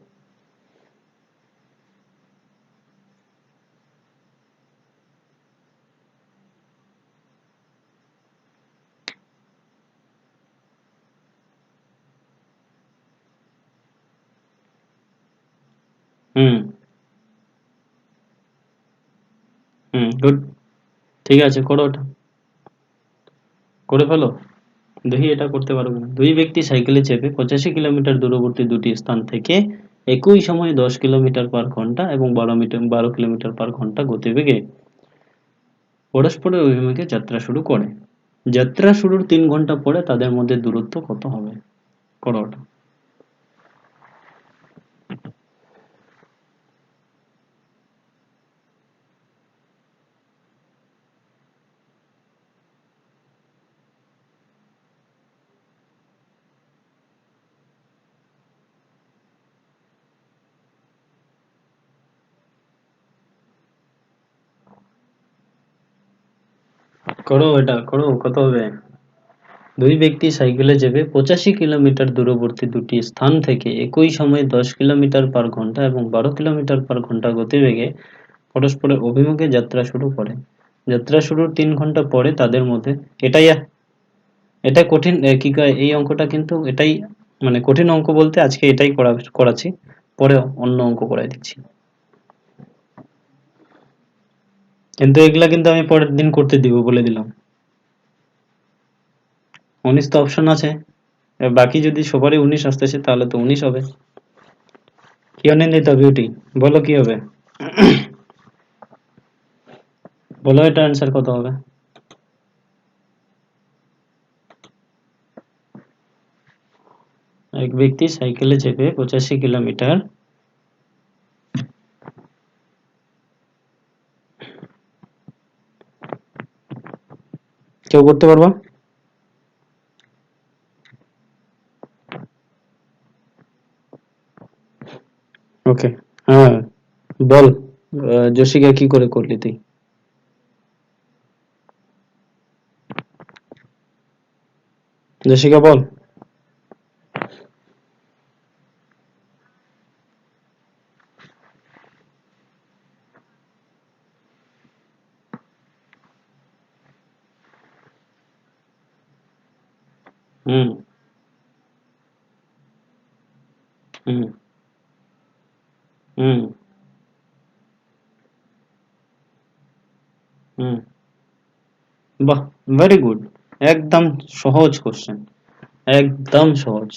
হুম হুম, গুড, ঠিক আছে করো ওটা। করে ফেলো, দেখি এটা করতে পারো কিনা। দুই ব্যক্তি সাইকেলে চেপে 85 কিলোমিটার দূরবর্তী দুটি স্থান থেকে একই সময়ে 10 কিলোমিটার/ঘন্টা এবং 12 কিলোমিটার/ঘন্টা গতিবেগে পরস্পরের অভিমুখে যাত্রা শুরু করে। যাত্রা শুরুর 3 ঘন্টা পরে তাদের মধ্যে দূরত্ব কত হবে? করো ওটা। করো এটা, করো, কত হবে? দুই ব্যক্তি সাইকেলে চেপে 85 কিলোমিটার দূরবর্তী দুটি স্থান থেকে একই সময়ে 10 কিলোমিটার/ঘন্টা এবং 12 কিলোমিটার/ঘন্টা গতিবেগে পরস্পরের অভিমুখে যাত্রা শুরু করে। যাত্রা শুরুর 3 ঘন্টা পরে তাদের মধ্যে, এটাই এটা কঠিন, কি কয়, এই অঙ্কটা কিন্তু এটাই, মানে কঠিন অঙ্ক বলতে আজকে এটাই করাচ্ছি, পরে অন্য অঙ্ক করাই দিচ্ছি। কিন্তু এগুলা কিন্তু আমি পরের দিন করতে দিব, বলে দিলাম। 19 তো অপশন আছে, বাকি যদি সবারই 19 আসতেছে তাহলে তো 19 হবে। কি অনিন্দিতা বিউটি, বলো কি হবে? বলো এটা অ্যান্সার কত হবে? এক ব্যক্তি সাইকেলে চেপে 85 কিলোমিটার, কেউ করতে পারবা? ওকে, হ্যাঁ, বল। জসিকা, কি করে করলি তুই? জসিকা বল। হুম, হুম, হুম, হুম, বাহ, ভেরি গুড। একদম সহজ কোশ্চেন, একদম সহজ।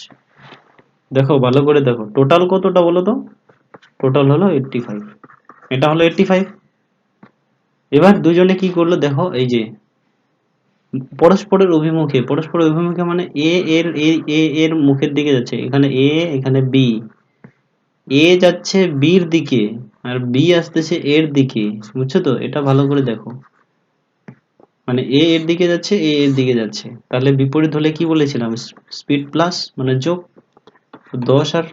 দেখো, ভালো করে দেখো, টোটাল কতটা বলো তো? টোটাল হলো 85। এটা হলো 85। এবার দুজনে কি করলো দেখো, এই যে পরস্পরের অভিমুখে মানে এ এর মুখের দিকে যাচ্ছে, এখানে এ, এখানে বি। এ যাচ্ছে বির দিকে, আর বি আসতেছে এর দিকে। বুঝছো তো? এটা ভালো করে দেখো, মানে এ এর দিকে যাচ্ছে, এ এর দিকে যাচ্ছে, তাহলে বিপরীত হলে কি বলেছিলাম? স্পিড প্লাস মানে যোগ। তো 10 আর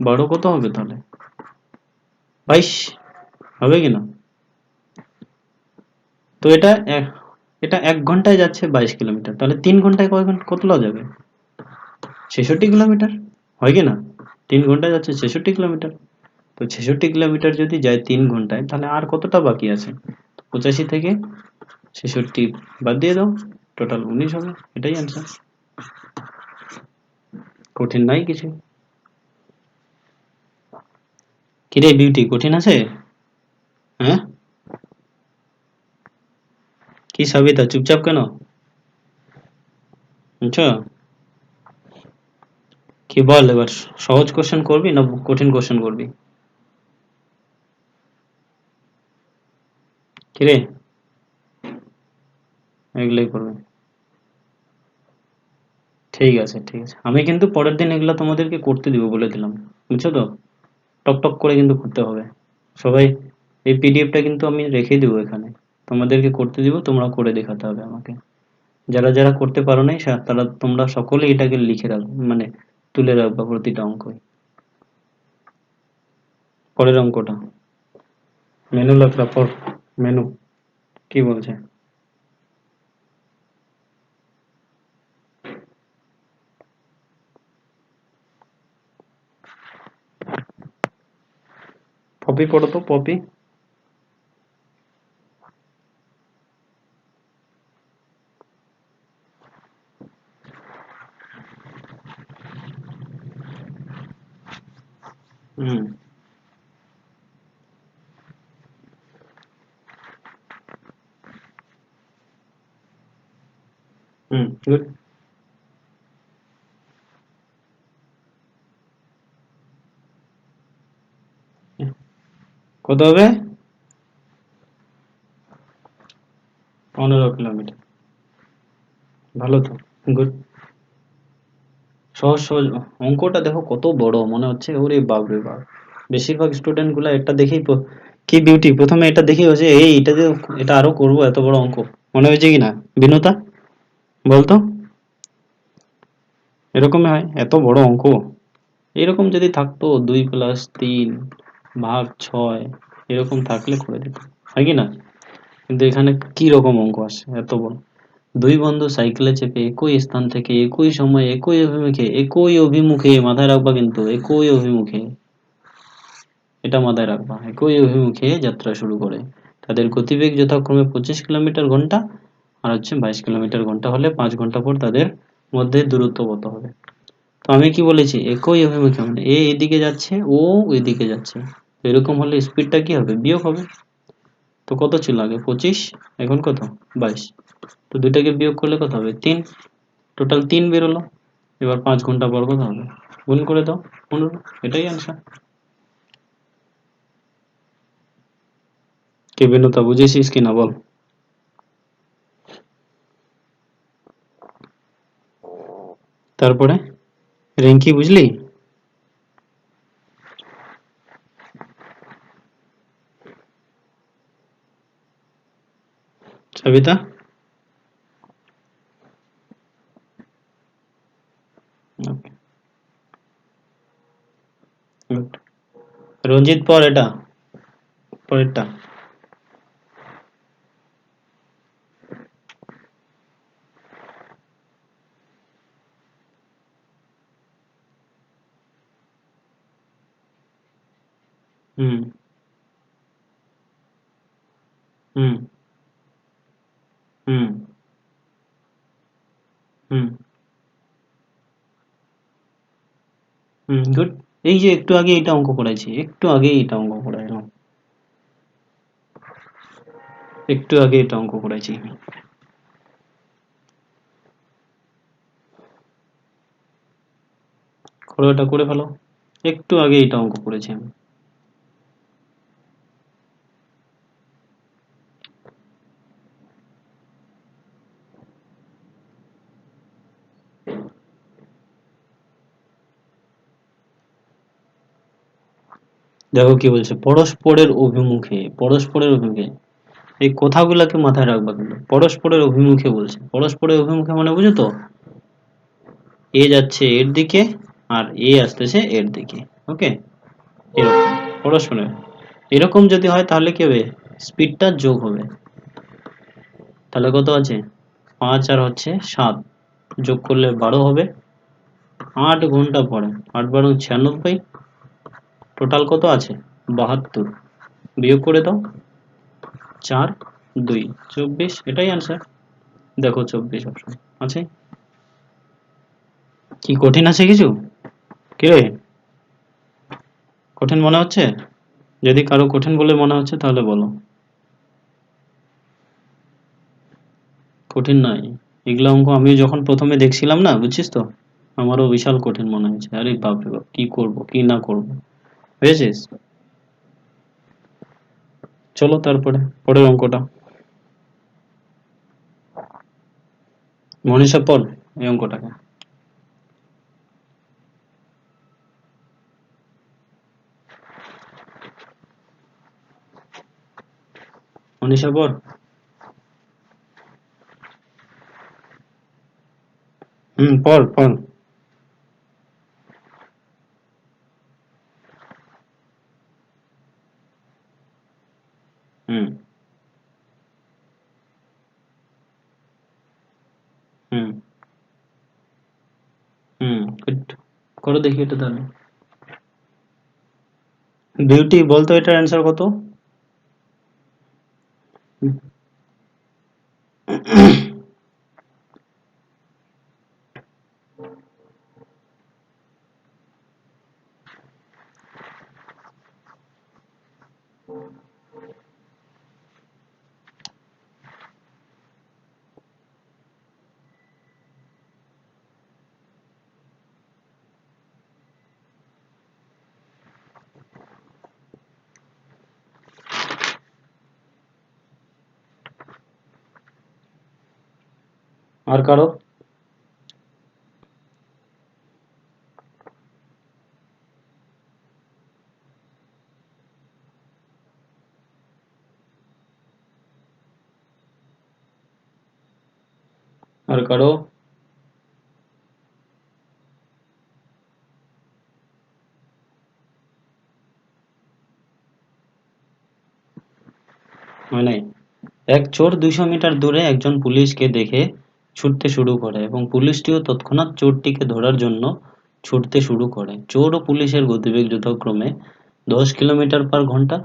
12 কত হবে তাহলে? 22 হবে কিনা? তো এটা 1 ঘন্টায় যাচ্ছে 22 কিলোমিটার, তাহলে 3 ঘন্টায় কতটা যাবে? 66 কিলোমিটার, হয় কি না? 3 ঘন্টায় যাচ্ছে 66 কিলোমিটার। তো 66 কিলোমিটার যদি যায় 3 ঘন্টায়, তাহলে আর কতটা বাকি আছে? 85 থেকে 66 বাদ দিয়ে দাও, টোটাল 19 হবে। এটাই অ্যান্সার, কঠিন নাই কিছু। কিরে বিউটি, কঠিন আছে? হ্যাঁ, কি সাবিতা, চুপচাপ কেন? বুঝছো? কি বল এবার, সহজ কোশ্চেন করবি না কঠিন কোশ্চেন করবি? কিরে, এগুলোই করবে? ঠিক আছে, ঠিক আছে, আমি কিন্তু পরের দিন এগুলা তোমাদেরকে করতে দিব, বলে দিলাম। বুঝছো তো? টক টক করে কিন্তু করতে হবে সবাই। এই পিডিএফটা কিন্তু আমি রেখে দিব এখানে, তোমাদেরকে করতে দিব, তোমরা করে দেখাতে হবে আমাকে। যারা যারা করতে পারো নাই তারা, তোমরা সকলে এটাকে লিখে রাখবে, মানে তুলে রাখবা প্রতিটা অঙ্কই। পরের অঙ্কটা, মেনু লেখা পর, মেনু কি বলছে? পপি পড়ো তো, পপি। হুম, গুড। কত হবে? 15 কিলোমিটার। ভালো তো। গুড। সহজ সহজ অঙ্কটা দেখো কত বড় মনে হচ্ছে, ওরে বাপ রে বাপ। বেশিরভাগ স্টুডেন্ট গুলা এটা দেখেই কি বিউটি, প্রথমে এটা দেখেই হচ্ছে এই এটা দিয়ে এটা আরো করবো, এত বড় অঙ্ক মনে হয়েছে কি না বিনুতা, বলতো? এরকমই হয় এত বড় অঙ্ক। এরকম যদি থাকতো 2+3 ভাগ 6 এরকম থাকলে করে দিত, হয় কি না? কিন্তু এখানে কি রকম অঙ্ক আসে এত বড়। দুই বন্ধু সাইকেলে চেপে একই স্থান থেকে একই সময়ে একই অভিমুখে মাথায় রাখবা, কিন্তু একই অভিমুখে, এটা মাথায় রাখবা, একই অভিমুখে যাত্রা শুরু করে। তাদের গতিবেগ যথাক্রমে 25 কিলোমিটার ঘন্টা আর হচ্ছে 22 কিলোমিটার ঘন্টা হলে 5 ঘন্টা পর তাদের মধ্যে দূরত্ব কত হবে? তো আমি কি বলেছি, একই অভিমুখে মানে এ এদিকে যাচ্ছে, ও ওইদিকে যাচ্ছে, তো এরকম হলে স্পিডটা কি হবে? বিয়োগ হবে। তো কত ছিল আগে? 25, এখন কত? 22। তো দুইটাকে বিয়োগ করলে কত হবে? 3। টোটাল 3 বেরোলো। এবার 5 ঘন্টা পর কত হবে? গুণ করে দাও, 15। এটাই আনসার। কে বিনুতা, বুঝেছিস কিনা বল? তারপরে রিঙ্কি বুঝলি? সবিতা? ওকে, গুড। রঞ্জিত পর এটা, পরেরটা। হুম। হুম। হুম। হুম। হুম, গুড। এই যে একটু আগে এটা অঙ্ক করাইছি, একটু আগে এটা অঙ্ক করাইলাম, একটু আগে এটা অঙ্ক করাইছি। করো, এটা করে ফেলো। একটু আগে এটা অঙ্ক করেছি আমি। দেখো কি বলছে, পরস্পরের অভিমুখে, পরস্পরের অভিমুখে। এই কথাগুলোকে মাথায় রাখবা, কিন্তু পরস্পরের অভিমুখে বলছে, পরস্পরের অভিমুখে মানে বুঝো তো, এ যাচ্ছে এর দিকে আর এ আসতেছে এর দিকে। ওকে, এরকম পরস্পরের। এরকম যদি হয় তাহলে কি হবে? স্পিডটা যোগ হবে। তাহলে কত আছে? 5 আর হচ্ছে 7, যোগ করলে 12 হবে। 8 ঘন্টা পরে, 8 × 12 = 96। টোটাল কত আছে? 72। বিয়োগ করে দাও, 4, 2, 24। এটাই আনসার। দেখো 24 অপশন আছে। কি কঠিন আছে কিছু? কিরে, কঠিন মনে হচ্ছে? যদি কারো কঠিন বলে মনে হচ্ছে তাহলে বলো। কঠিন নয়, এগুলা অঙ্ক আমি যখন প্রথমে দেখছিলাম না, বুঝছিস তো, আমারও বিশাল কঠিন মনে হয়েছে। আরে বাপরে বাপ, কি করব কি না করব। বুঝেছিস? চলো তারপরে পরের অঙ্কটা। মনীষা পড় এই অঙ্কটাকে। মনীষা পড়। পড় পড়। হুম। হুম। গুড। করো দেখি এটা তাহলে। বিউটি, বলতো এটার অ্যান্সার কত? আর কারো? আর কারো? হয় নাই? এক চোর 200 মিটার দূরে একজন পুলিশকে দেখে ছুটতে শুরু করে এবং পুলিশটিও তৎক্ষণাৎ চোরটিকে ধরার জন্য ছুটতে শুরু করে। চোর ও পুলিশের গতিবেগ যথাক্রমে 10 কিলোমিটার পার ঘন্টা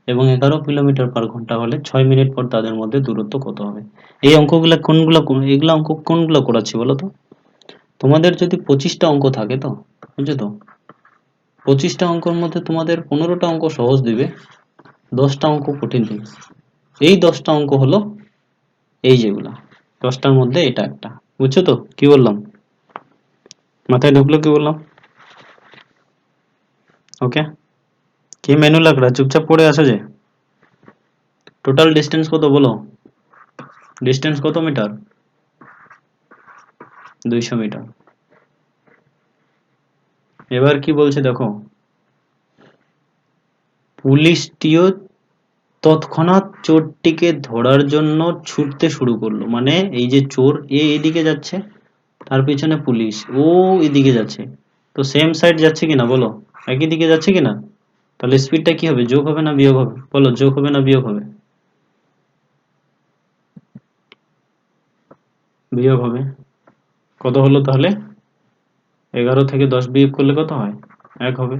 এবং 11 কিলোমিটার পার ঘন্টা হলে 6 মিনিট পর তাদের মধ্যে দূরত্ব কত হবে? এই অঙ্কগুলা এগুলা অঙ্ক কোনগুলো করাচ্ছি বলো তো? তোমাদের যদি 25টা অঙ্ক থাকে তো, বুঝছো তো? 25টা অঙ্কের মধ্যে তোমাদের 15টা অঙ্ক সহজ দিবে, 10টা অঙ্ক কঠিন দিবে। এই 10টা অঙ্ক হলো এই যেগুলা, 10টার মধ্যে এটা একটা। বুঝছো তো কি বললাম? মাথায় ঢুকলো কি বললাম? ওকে? কি মেনু লাগ রা চুপচাপ পড়ে আসো যে। টোটাল ডিস্টেন্স কত বলো? ডিস্টেন্স কত মিটার? 200 মিটার। এবার কি বলছে দেখো, পুলিশটিও তৎক্ষণাৎ চোরটিকে ধরার জন্য ছুটতে শুরু করলো। মানে এই যে চোর এদিকে যাচ্ছে, তার পিছনে পুলিশ ও এদিকে যাচ্ছে, তো সেম সাইড যাচ্ছে কিনা বলো? একই দিকে যাচ্ছে কিনা? তাহলে স্পিডটা কি হবে, যোগ হবে না বিয়োগ হবে? বলো, যোগ হবে না বিয়োগ হবে? বিয়োগ হবে। কত হলো তাহলে? 11 থেকে 10 বিয়োগ করলে কত হয়? 1 হবে।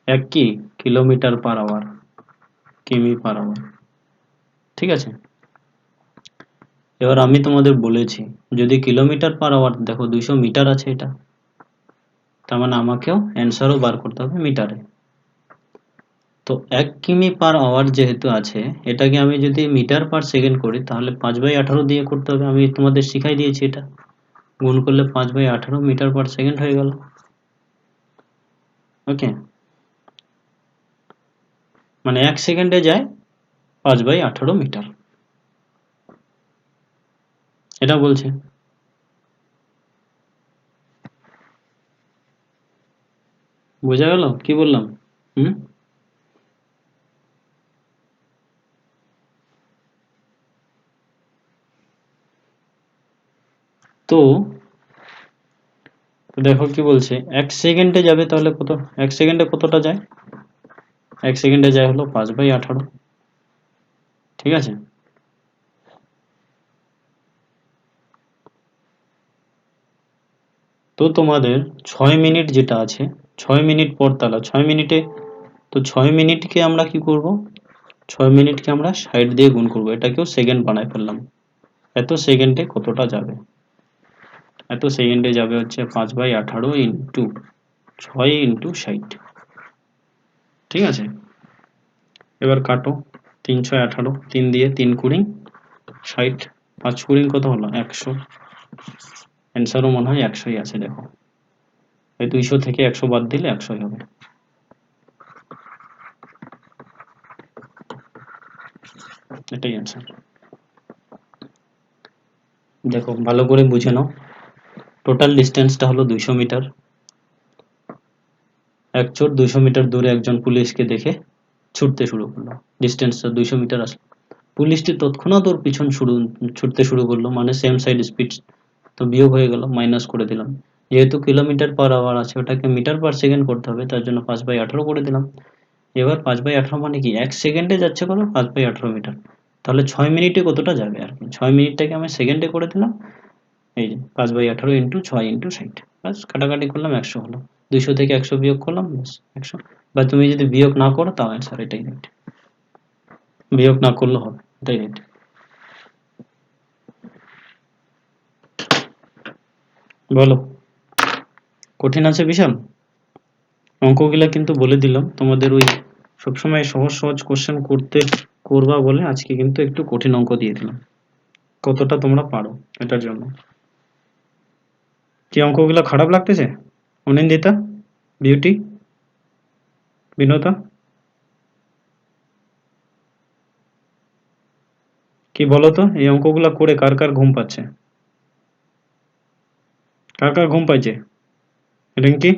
1 কি? কিলোমিটার পার আওয়ার, কিমি পার আওয়ার। ঠিক আছে? এবার আমি তোমাদের বলেছি, যদি কিলোমিটার পার আওয়ার দেখো 200 মিটার আছে এটা, তার মানে আমাকেও অ্যান্সারও বার করতে হবে মিটারে। তো 1 কিমি পার আওয়ার যেহেতু আছে, এটাকে আমি যদি মিটার পার সেকেন্ড করি তাহলে 5/18 দিয়ে করতে হবে। আমি তোমাদের শিখাই দিয়েছি এটা, গুণ করলে 5/18 মিটার পার সেকেন্ড হয়ে গেল। ওকে? মানে 1 সেকেন্ডে যায় 5/18 মিটার, এটা বলছে। বোঝা গেল কি বললাম? হুম? তো দেখো কি বলছে, 1 সেকেন্ডে যাবে তাহলে কত? 1 সেকেন্ডে কতটা যায়? 1 সেকেন্ডে যায় হলো 5/18। ঠিক আছে? তো তোমাদের 6 মিনিট যেটা আছে, 6 মিনিট পর তাহলে 6 মিনিটে, তো 6 মিনিটকে আমরা কি করব? 6 মিনিটকে আমরা 60 দিয়ে গুণ করব, এটাকেও সেকেন্ড বানায় ফেললাম। এত সেকেন্ডে কতটা যাবে? এত সেকেন্ডে যাবে হচ্ছে 5/18 ইন্টু 6 ইন্টু 60। ঠিক আছে? এবার কাটো, 318, 3 দিয়ে 3 কুড়ি 60, 5 কুড়ি কত হলো? 100। অ্যান্সারও মনে হয় 100ই আছে। দেখো, এই 200 থেকে 100 বাদ দিলে 100ই হবে। এটাই অ্যান্সার। দেখো ভালো করে বুঝে নাও, টোটাল ডিস্টেন্সটা হলো 200 মিটার। এক চোর 200 মিটার দূরে একজন পুলিশকে দেখে ছুটতে শুরু করলো। ডিস্টেন্সটা 200 মিটার আসলো। পুলিশটি তৎক্ষণাৎ ওর পিছন ছুটতে শুরু করলো, মানে সেম সাইড স্পিড। তো বিয়োগ হয়ে গেল, মাইনাস করে দিলাম। যেহেতু কিলোমিটার পার আওয়ার আছে, ওটাকে মিটার পার সেকেন্ড করতে হবে, তার জন্য 5/18 করে দিলাম। এবার 5/18 মানে কি, 1 সেকেন্ডে যাচ্ছে কত? 5/18 মিটার। তাহলে 6 মিনিটে কতটা যাবে আর কি, 6 মিনিটটাকে আমি সেকেন্ডে করে দিলাম। এই যে 5/18 ইন্টু 6 ইন্টু 60, ব্যাস কাটাকাটি করলাম, 100 হলো। 200 থেকে 100 বিয়োগ করলাম, ব্যাস 100। বা তুমি যদি বিয়োগ না করো তাও অ্যান্সার এটাই রাইট, বিয়োগ না করলে হবে, এটাই রাইট। বলো, কঠিন আছে বিশাল? অঙ্কগুলা কিন্তু বলে দিলাম তোমাদের, ওই সবসময় সহজ সহজ কোশ্চেন করবা বলে আজকে কিন্তু একটু কঠিন অঙ্ক দিয়ে দিলাম। কতটা তোমরা পারো এটার জন্য। কি অঙ্কগুলো খারাপ লাগতেছে? অনিন্দিতা, বিউটি, বিনোদা, কি বলো তো, এই অঙ্কগুলা করে কার কার ঘুম পাচ্ছে? কার ঘুম পাইছে? রিঙ্কি?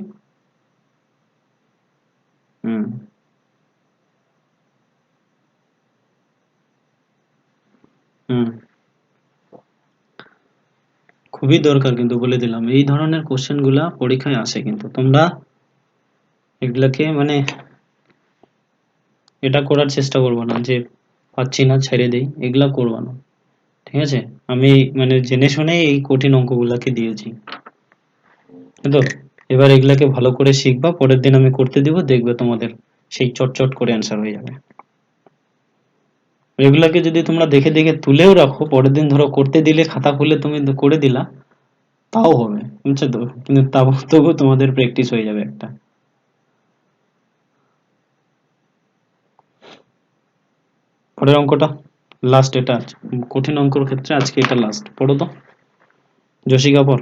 হুম হুম খুবই দরকার, কিন্তু বলে দিলাম এই ধরনের কোশ্চেন গুলা পরীক্ষায় আসে, কিন্তু তোমরা এগুলাকে মানে এটা করার চেষ্টা করবো না যে পাচ্ছি না ছেড়ে দেই, এগুলা করবো না। ঠিক আছে, আমি মানে জেনে শুনে এই কঠিন অঙ্কগুলাকে দিয়েছি। তো এবার এগুলাকে ভালো করে শিখবা, পরের দিন আমি করতে দিব, দেখবে তোমাদের সেই চটচট করে অ্যান্সার হয়ে যাবে। এগুলাকে যদি তোমরা দেখে দেখে তুলেও রাখো, পরের দিন ধরো করতে দিলে খাতা খুলে তুমি করে দিলা, তাও হবে, বুঝছো তো, কিন্তু তাও তবু তোমাদের প্র্যাকটিস হয়ে যাবে একটা। পরের অঙ্কটা লাস্ট, এটা আছে কঠিন অঙ্কর ক্ষেত্রে আজকে এটা লাস্ট, পড়ো তো যশিকা পর,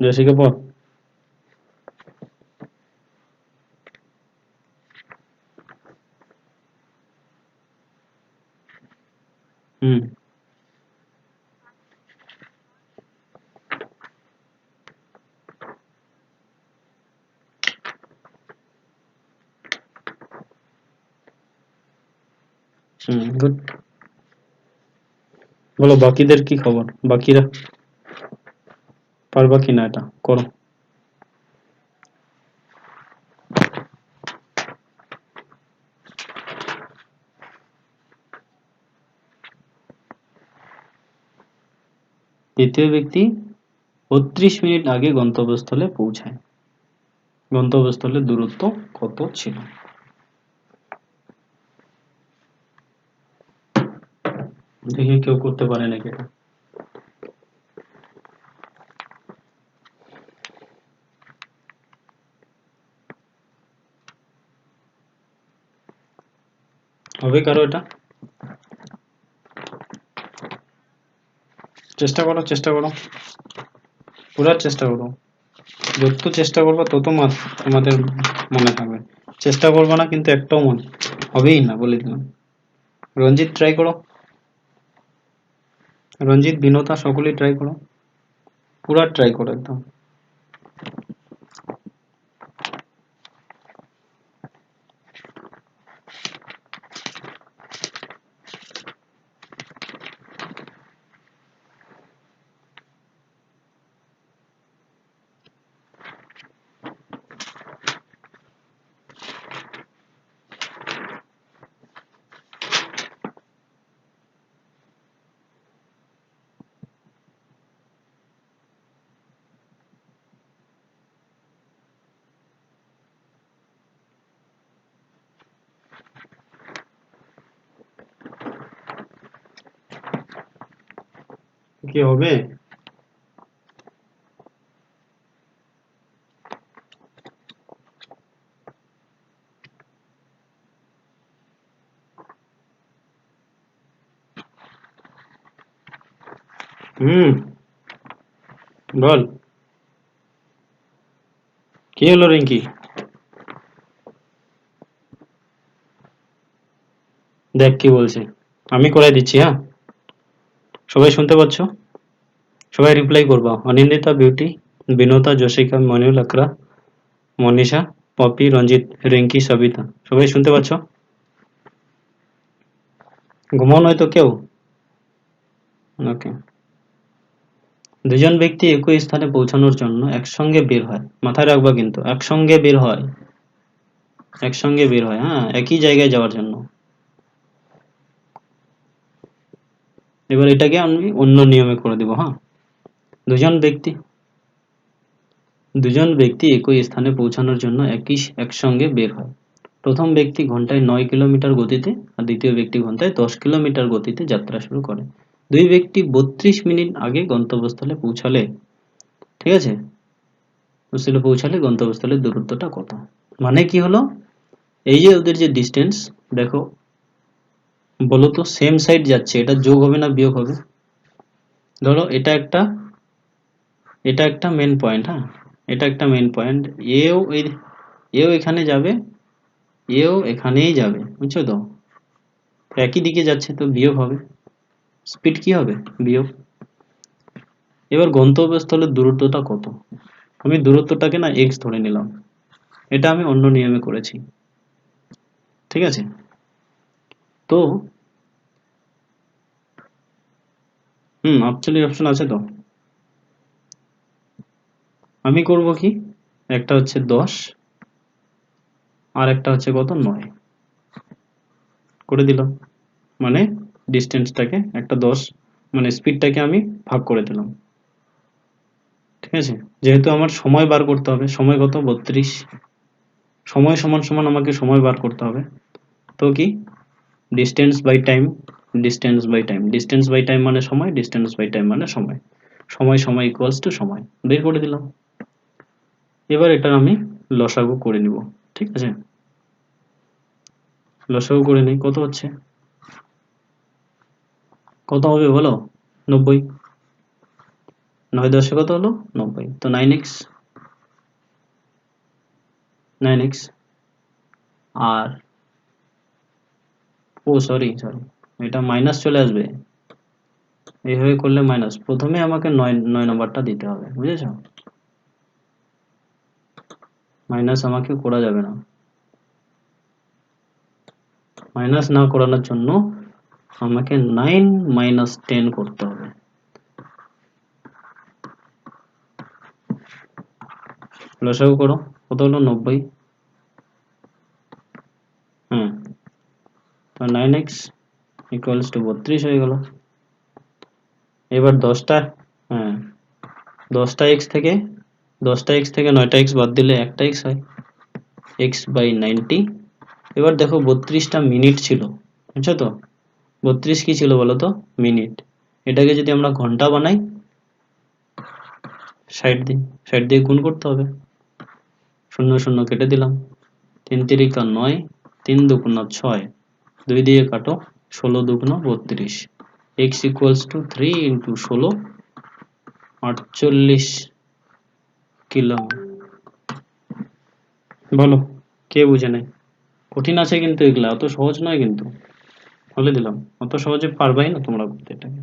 যশিকা পর। হুম হুম গুড। বলো বাকিদের কি খবর, বাকিরা পারবা কিনা, এটা করো। তৃতীয় ব্যক্তি ৩২ মিনিট আগে গন্তব্যস্থলে পৌঁছায়, গন্তব্যস্থলের দূরত্ব কত ছিল? দেখি কেউ করতে পারে নাকি এটা। হবে কারো এটা? চেষ্টা করো, চেষ্টা করো, পুরো চেষ্টা করো, যত চেষ্টা করবো তত তোমাদের মনে থাকবে। চেষ্টা করবো না কিন্তু একটাও মনে হবেই না, বলে দিলাম। রঞ্জিত ট্রাই করো, রঞ্জিত বিনোতা সকলেই ট্রাই করো, পুরা ট্রাই করো একদম। কি হবে? হুম বল, কি হলো রিঙ্কি? দেখ কি বলছে, আমি করে দিচ্ছি, হ্যাঁ, সবাই শুনতে পাচ্ছ? সবাই রিপ্লাই করবা, অনিন্দিতা বিউটি, বিনোতা যশিকা মনিউল আকরা মনীষা পপি রঞ্জিত রিঙ্কি সবিতা, সবাই শুনতে পাচ্ছ? ঘুমাও নয়তো কেউ। ওকে। দুজন ব্যক্তি একই স্থানে পৌঁছানোর জন্য একসঙ্গে বের হয়, মাথায় রাখবা কিন্তু একসঙ্গে বের হয়, একসঙ্গে বের হয়, হ্যাঁ, একই জায়গায় যাওয়ার জন্য। এবার এটাকে আমি অন্য নিয়মে করে দেবো, হ্যাঁ। দুজন ব্যক্তি দুজন ব্যক্তি একই স্থানে পৌঁছানোর জন্য একসঙ্গে বের হয়। প্রথম ব্যক্তি ঘন্টায় ৯ কিলোমিটার গতিতে আর দ্বিতীয় ব্যক্তি ঘন্টায় ১০ কিলোমিটার গতিতে যাত্রা শুরু করে। দুই ব্যক্তি ৩২ মিনিট আগে গন্তব্যস্থলে পৌঁছালে, ঠিক আছে, পৌঁছালে গন্তব্যস্থলের দূরত্বটা কত? মানে কি হলো, এই যে ওদের যে ডিস্টেন্স, দেখো, বলো তো সেম সাইড যাচ্ছে, এটা যোগ হবে না বিয়োগ হবে? ধরো এটা একটা মেন পয়েন্ট, হ্যাঁ, এটা একটা মেন পয়েন্ট, এও এও এখানে যাবে, এও এখানেই যাবে, বুঝছো তো, একই দিকে যাচ্ছে তো বিয়োগ হবে। স্পিড কি হবে বিয়োগ, এবার গন্তব্যস্থলের দূরত্বটা কত, আমি দূরত্বটাকে না x ধরে নিলাম, এটা আমি অন্য নিয়মে করেছি, ঠিক আছে। তো অ্যাকচুয়ালি অপশন আছে তো, আমি করব কি, একটা হচ্ছে 10 আর একটা হচ্ছে কত 9 করে দিলাম, মানে ডিস্টেন্সটাকে একটা 10 মানে স্পিডটাকে আমি ভাগ করে দিলাম, ঠিক আছে। যেহেতু আমার সময় বার করতে হবে, সময় কত 32, সময় সমান সমান আমাকে সময় বার করতে হবে, তো কি distance by time, distance by time, distance by time মানে সময়, ডিস্টেন্স বাই টাইম মানে সময়, সময় সময় ইকুয়ালস টু সময়, বের করে দিলাম। এবার এটা আমি লসাগু করে নিব, ঠিক আছে। লসাগু করে নিই, কত হচ্ছে, কত হবে বলো, 90, 9 10 কত হলো 90, তো 9x, 9x আর ও সরি সরি, এটা মাইনাস চলে আসবে, এইভাবে করলে মাইনাস, প্রথমে আমাকে 9 নাম্বারটা দিতে হবে, বুঝেছো, মাইনাস আমাকে করা যাবে না, মাইনাস না করানোর জন্য আমাকে 9 মাইনাস 10 করতে হবে, লসাগু করো, কত হলো 90, হ্যাঁ, তো 9x ইকুয়ালস টু 32 হয়ে গেল। এবার 10টা, হ্যাঁ 10টা x থেকে 9টা x বাদ দিলে একটা x হয়, x বাই 90। এবার দেখো 32টা মিনিট ছিল, বুঝছো তো, 32 কি ছিল বলো তো, মিনিট, এটাকে যদি আমরা ঘন্টা বানাই 60 দিয়ে, 60 দিয়ে গুণ করতে হবে, শূন্য শূন্য কেটে দিলাম, 3 তিরিকা 9, 3 দুগুণা 6, 2 দিয়ে কাটো, 16 দুগুণা 32, x equals to 3 into 16, 48 kilo. বলো কে বুঝে নাই, কঠিন আছে কিন্তু এগুলা অত সহজ নয় কিন্তু, বলে দিলাম অত সহজে পারবাই না তোমরা করতে, এটাকে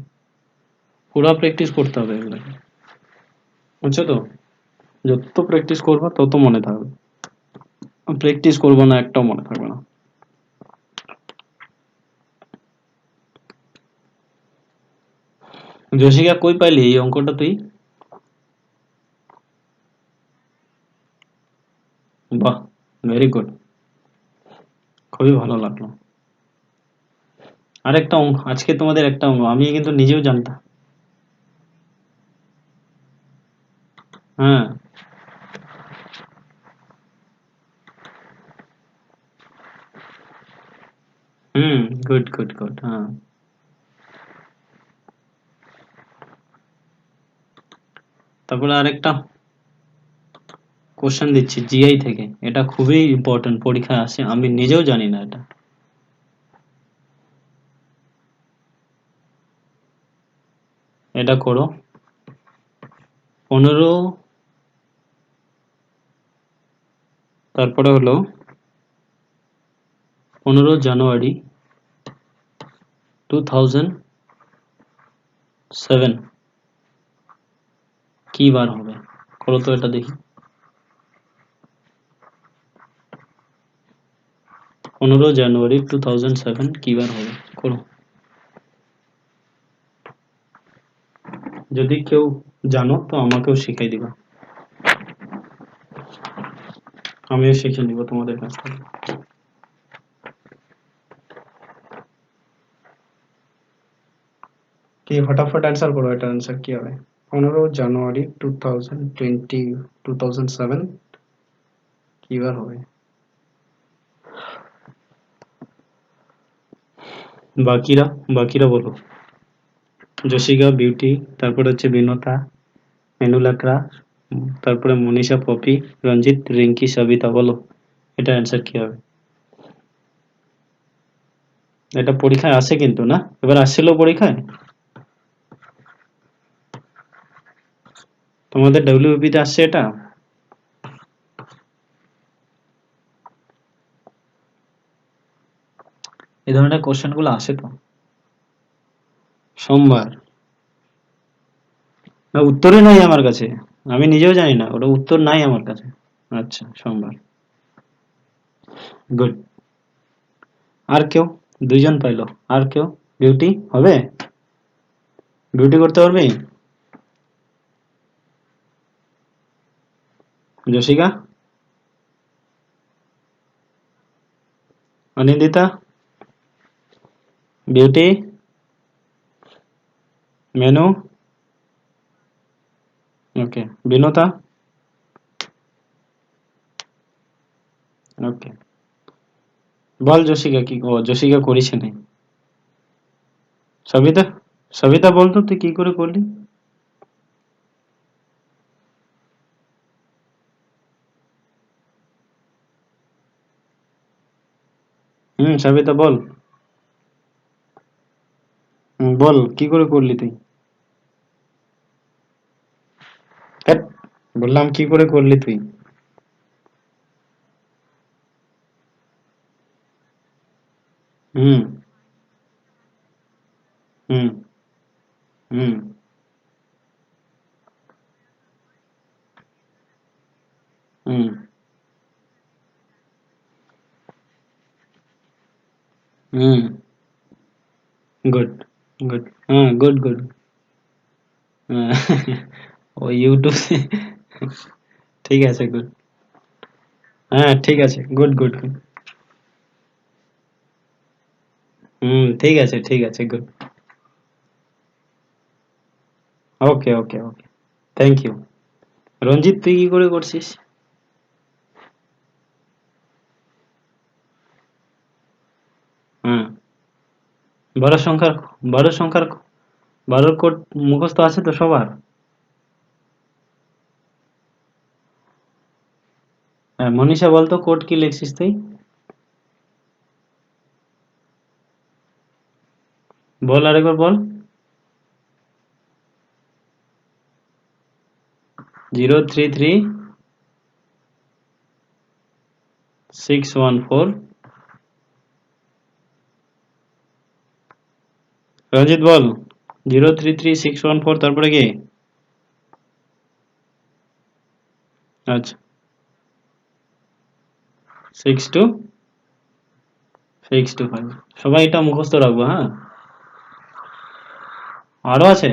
পুরো প্র্যাকটিস করতে হবে এগুলাকে, বুঝছো তো, যত প্র্যাকটিস করবা তত মনে থাকবে, প্র্যাকটিস করবো না একটাও মনে থাকবে না। জশিকা কই পাইলি এই অঙ্কটা তুই, বাহ, ভেরি গুড, খুবই ভালো লাগলো। আরেকটা অঙ্ক আজকে, তোমাদের একটা অঙ্ক আমি কিন্তু নিজেও জানতাম, হ্যাঁ গুড গুড গুড, হ্যাঁ তারপরে আরেকটা কোশ্চেন দিচ্ছি জিআই থেকে, এটা খুবই ইম্পর্টেন্ট, পরীক্ষায় আসে, আমি নিজেও জানি না এটা, এটা করো, 15, তারপরে হলো 15 জানুয়ারি 2007 কি বার হবে, করো তো এটা দেখি, 15 জানুয়ারি 2007 কি বার হবে, করো, যদি কেউ জানো তো আমাকেও শিখাই দিবা, আমিও শিখে নিব তোমাদের কাছ থেকে। কি ফটাফট অ্যান্সার করো, এটার অ্যান্সার কি হবে, 15 জানুয়ারি 2007 কি বার হবে, বাকিরা, বাকিরা বলো, জশিকা বিউটি, তারপরে হচ্ছে বিনতা, মেনুলাকরা, তারপরে মনীষা পপি, রঞ্জিত, রিঙ্কি, সবিতা, বলো এটা অ্যান্সার কি হবে, এটা পরীক্ষায় আসে কিন্তু না, এবার আসছিল পরীক্ষায়, তোমাদের ডব্লিউপি তে আসছে এটা, এই ধরনের কোশ্চেন গুলো আসে তো, সোমবার। না, উত্তরই নাই আমার কাছে। আমি নিজেও জানি না, ওটা উত্তর নাই আমার কাছে। আচ্ছা, সোমবার। গুড। আর কেউ? দুইজন পাইলো। আর কেউ? বিউটি হবে? বিউটি করতে পারবি? জশিকা? অনিন্দিতা? বিউটি? মেনু? ওকে। বিনোতা? ওকে। বল জশিকা কি, ও জশিকা করিস নাই। সবিতা? সবিতা বলতো তুই কি করে করলি? সবিতা বল। বল কি করে করলি তুই? ধ্যাৎ, বললাম কি করে করলি তুই? হুম। হুম। হুম। হুম। হুম। গুড। গুড। হ্যাঁ, গুড গুড। ও ইউটিউব। ঠিক আছে, গুড। হ্যাঁ, ঠিক আছে, গুড গুড গুড। ঠিক আছে, ঠিক আছে, good. Okay okay okay. Thank you. Ranjit তুই কি করে করছিস? হ্যাঁ। বারো সংখ্যার, বারো সংখ্যার, বারোর কোড মুখস্থ আছে তো সবার? হ্যাঁ, মনীষা বলতো কোড কি লিখছিস তুই? বল, আরেকবার বল। 033 614। রঞ্জিত বল। 033 614, তারপরে কি? আচ্ছা। 62 625। সবাই এটা মুখস্থ রাখবো, হ্যাঁ? আরো আছে?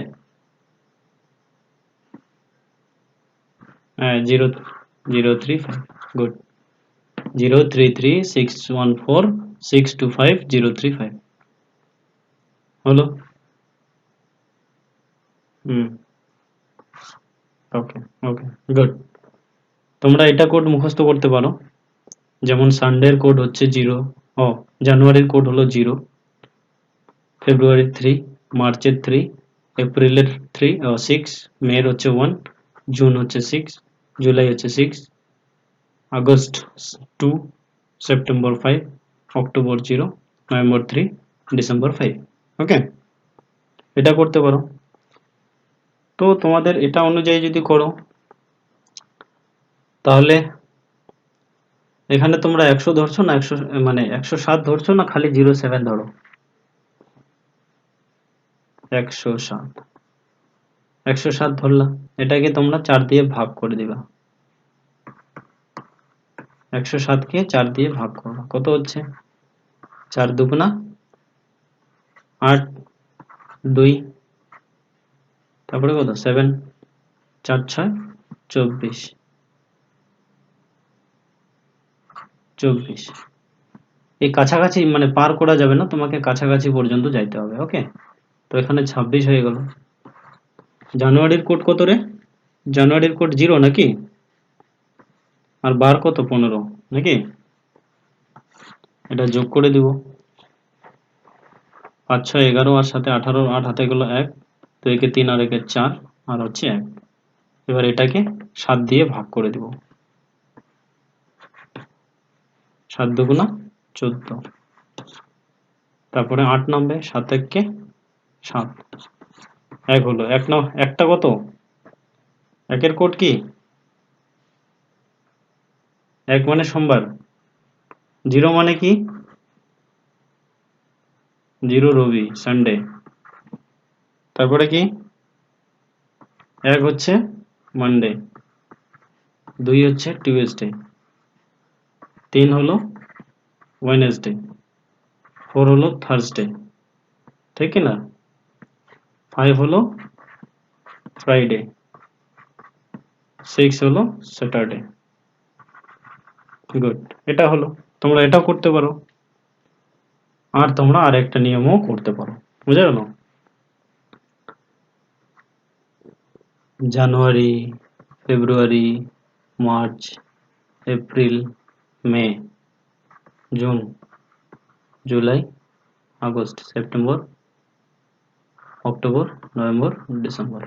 হ্যাঁ, 003 5। গুড। 033 614 625 035। হলো। হুম। ওকে ওকে। গুড। তোমরা এটা কোড মুখস্থ করতে পারো। যেমন সানডের কোড হচ্ছে 0। ও, জানুয়ারির কোড হলো 0, ফেব্রুয়ারির 3, মার্চের 3, এপ্রিলের 6, মের হচ্ছে 1, জুন হচ্ছে 6, জুলাই হচ্ছে 6, August 2, September 5, October 0, November 3, December 5। ওকে, এটা করতে পারো। তো তোমাদের এটা অনুযায়ী যদি করো, তাহলে এখানে তোমরা 100 ধরছো না, 100 মানে 107 ধরছো না, খালি 07 ধরো? 107। 107 ধরলা। এটাকে তোমরা 4 দিয়ে ভাগ করে দিবা। 107কে 4 দিয়ে ভাগ করো, কত হচ্ছে? 4 দুগুণা 8, 2, তারপরে কত? 7, 4 6 24। 24। এই কাছাকাছি মানে পার করা যাবে না, তোমাকে কাছাকাছি পর্যন্ত যাইতে হবে। ওকে, তো এখানে 26 হয়ে গেল। জানুয়ারির কোড কত রে? জানুয়ারির কোড 0 নাকি? আর বার কত? 15 নাকি? এটা যোগ করে দিব। 5 6 11, আর সাথে 18, 8 হাতে গেল 1, তো একে 3 আর একে 4, আর হচ্ছে 1। এবার এটাকে 7 দিয়ে ভাগ করে দিব। 7 দুগুণা 14, তারপরে 8 নামবে, 7 1 7, 1 হলো। একটা কত? একের কোড কি? 1 মানে সোমবার। 0 মানে কি? 0 রবি, সানডে। তারপরে কি, এক হচ্ছে মানডে, দুই হচ্ছে টিউসডে, তিন হলো ওয়েনেসডে, ফোর হলো থার্সডে, ঠিক কি না, ফাইভ হলো ফ্রাইডে, সিক্স হলো স্যাটারডে। গুড, এটা হলো, তোমরা এটাও করতে পারো, আর তোমরা আর একটা নিয়মও করতে পারো, বুঝে গেল? January, February, March, April, May, June, July, August, September, October, November, December.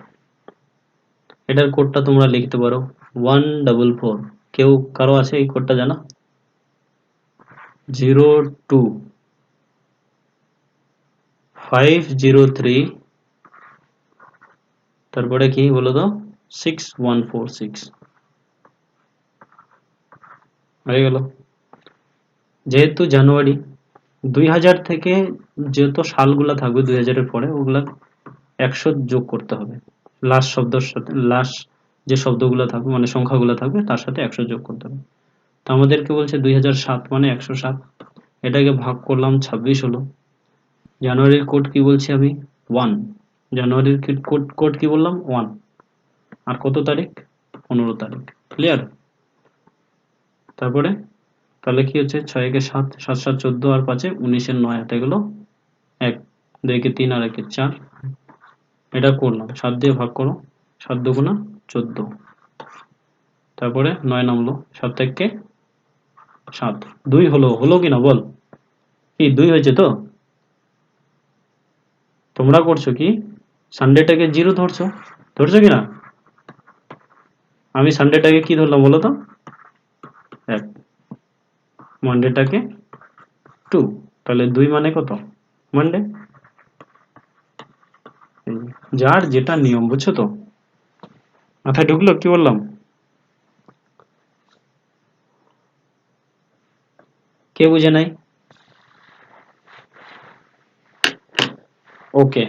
এটার কোডটা তোমরা লিখতে পারো 144। কেউ কারো আছে এই কোডটা জানা? 02 503, তারপরে কি বলো তো, 6146 হয়ে গেল। যেহেতু জানুয়ারি, 2000 থেকে যত সালগুলা থাকবে 2000-এর পরে ওগুলা 100 যোগ করতে হবে, লাস্ট শব্দের সাথে, লাস্ট যে শব্দগুলো থাকবে মানে সংখ্যাগুলো থাকবে তার সাথে 100 যোগ করতে হবে। তো আমাদেরকে বলছে 2007 মানে 107, এটাকে ভাগ করলাম 26 হলো। জানুয়ারির কোড কি বলছি আমি, 1, জানুয়ারির কোড কি বললাম, 1, আর কত তারিখ, 15 তারিখ, ক্লিয়ার? তারপরে তাহলে কি হচ্ছে, 6 একে 7, 7 7 14, আর 5 এ 19, এর 9 হাতে গেল 1, 2 একে 3, আর 1 এ 4, এটা করলাম, 7 দিয়ে ভাগ করো, 7 দুগুণা 14, তারপরে 9 নামলো, 7 থেকে 7, 2 হলো, হলো কিনা বল, কি 2 হয়েছে তো? তোমরা করছো কি, সানডেটাকে 0 ধরছো, ধরছো কিনা? আমি সানডেটাকে কি ধরলাম বলো তো, 1, মানডেটাকে 2, তাহলে 2 মানে কত, মানডে। যার যেটা নিয়ম, বুঝছো তো, মাথায় ঢুকলো কি বললাম? কে বুঝে নাই? ওকে,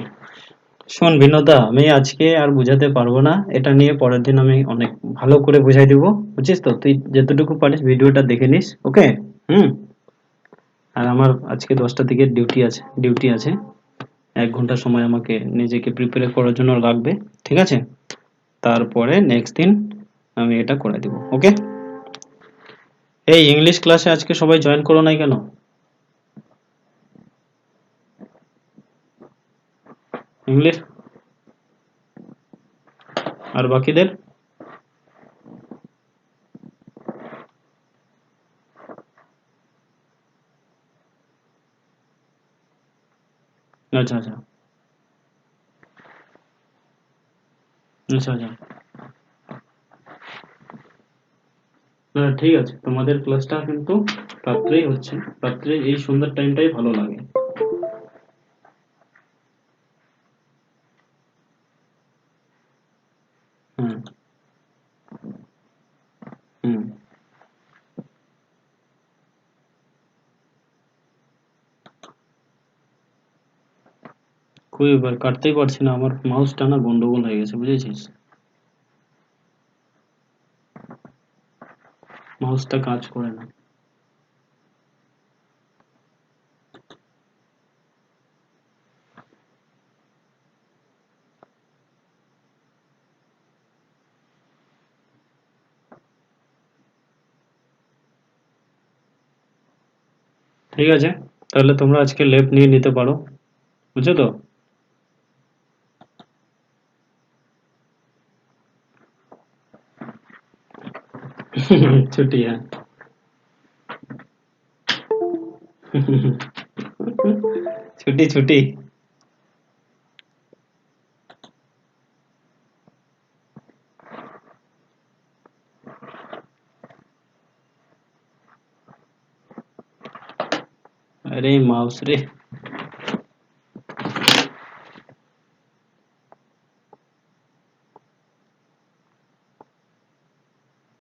শোন বিনোদা, আমি আজকে আর বুঝাতে পারবো না, এটা নিয়ে পরের দিন আমি অনেক ভালো করে বুঝাই দিব, বুঝছিস তো? তুই যতটুকু পারিস ভিডিওটা দেখে নিস, ওকে? হুম। আর আমার আজকে 10টা থেকে ডিউটি আছে, 1 ঘন্টা সময় আমাকে নিজেকে প্রিপেয়ার করার জন্য লাগবে, ঠিক আছে? তারপরে নেক্সট দিন আমি এটা করে দিব, ওকে? এই ইংলিশ ক্লাসে আজকে সবাই জয়েন করো নাই কেন? ইংলিশ, আর বাকিদের? আচ্ছা আচ্ছা আচ্ছা আচ্ছা, না ঠিক আছে, তোমাদের ক্লাসটা কিন্তু রাত্রেই হচ্ছে, রাত্রে এই সন্ধ্যার টাইমটাই ভালো লাগে। হুম হুম, খুবই বার কাটতেই পারছি না, আমার মাউসটা না গন্ডগোল হয়ে গেছে, বুঝেছিস? মাউসটা কাজ করে না। ঠিক আছে, তাহলে তোমরা আজকে লেপ নিয়ে নিতে পারো, বুঝছো তো? ছুটি, হ্যাঁ। ছুটি ছুটি। अरे माउस रे।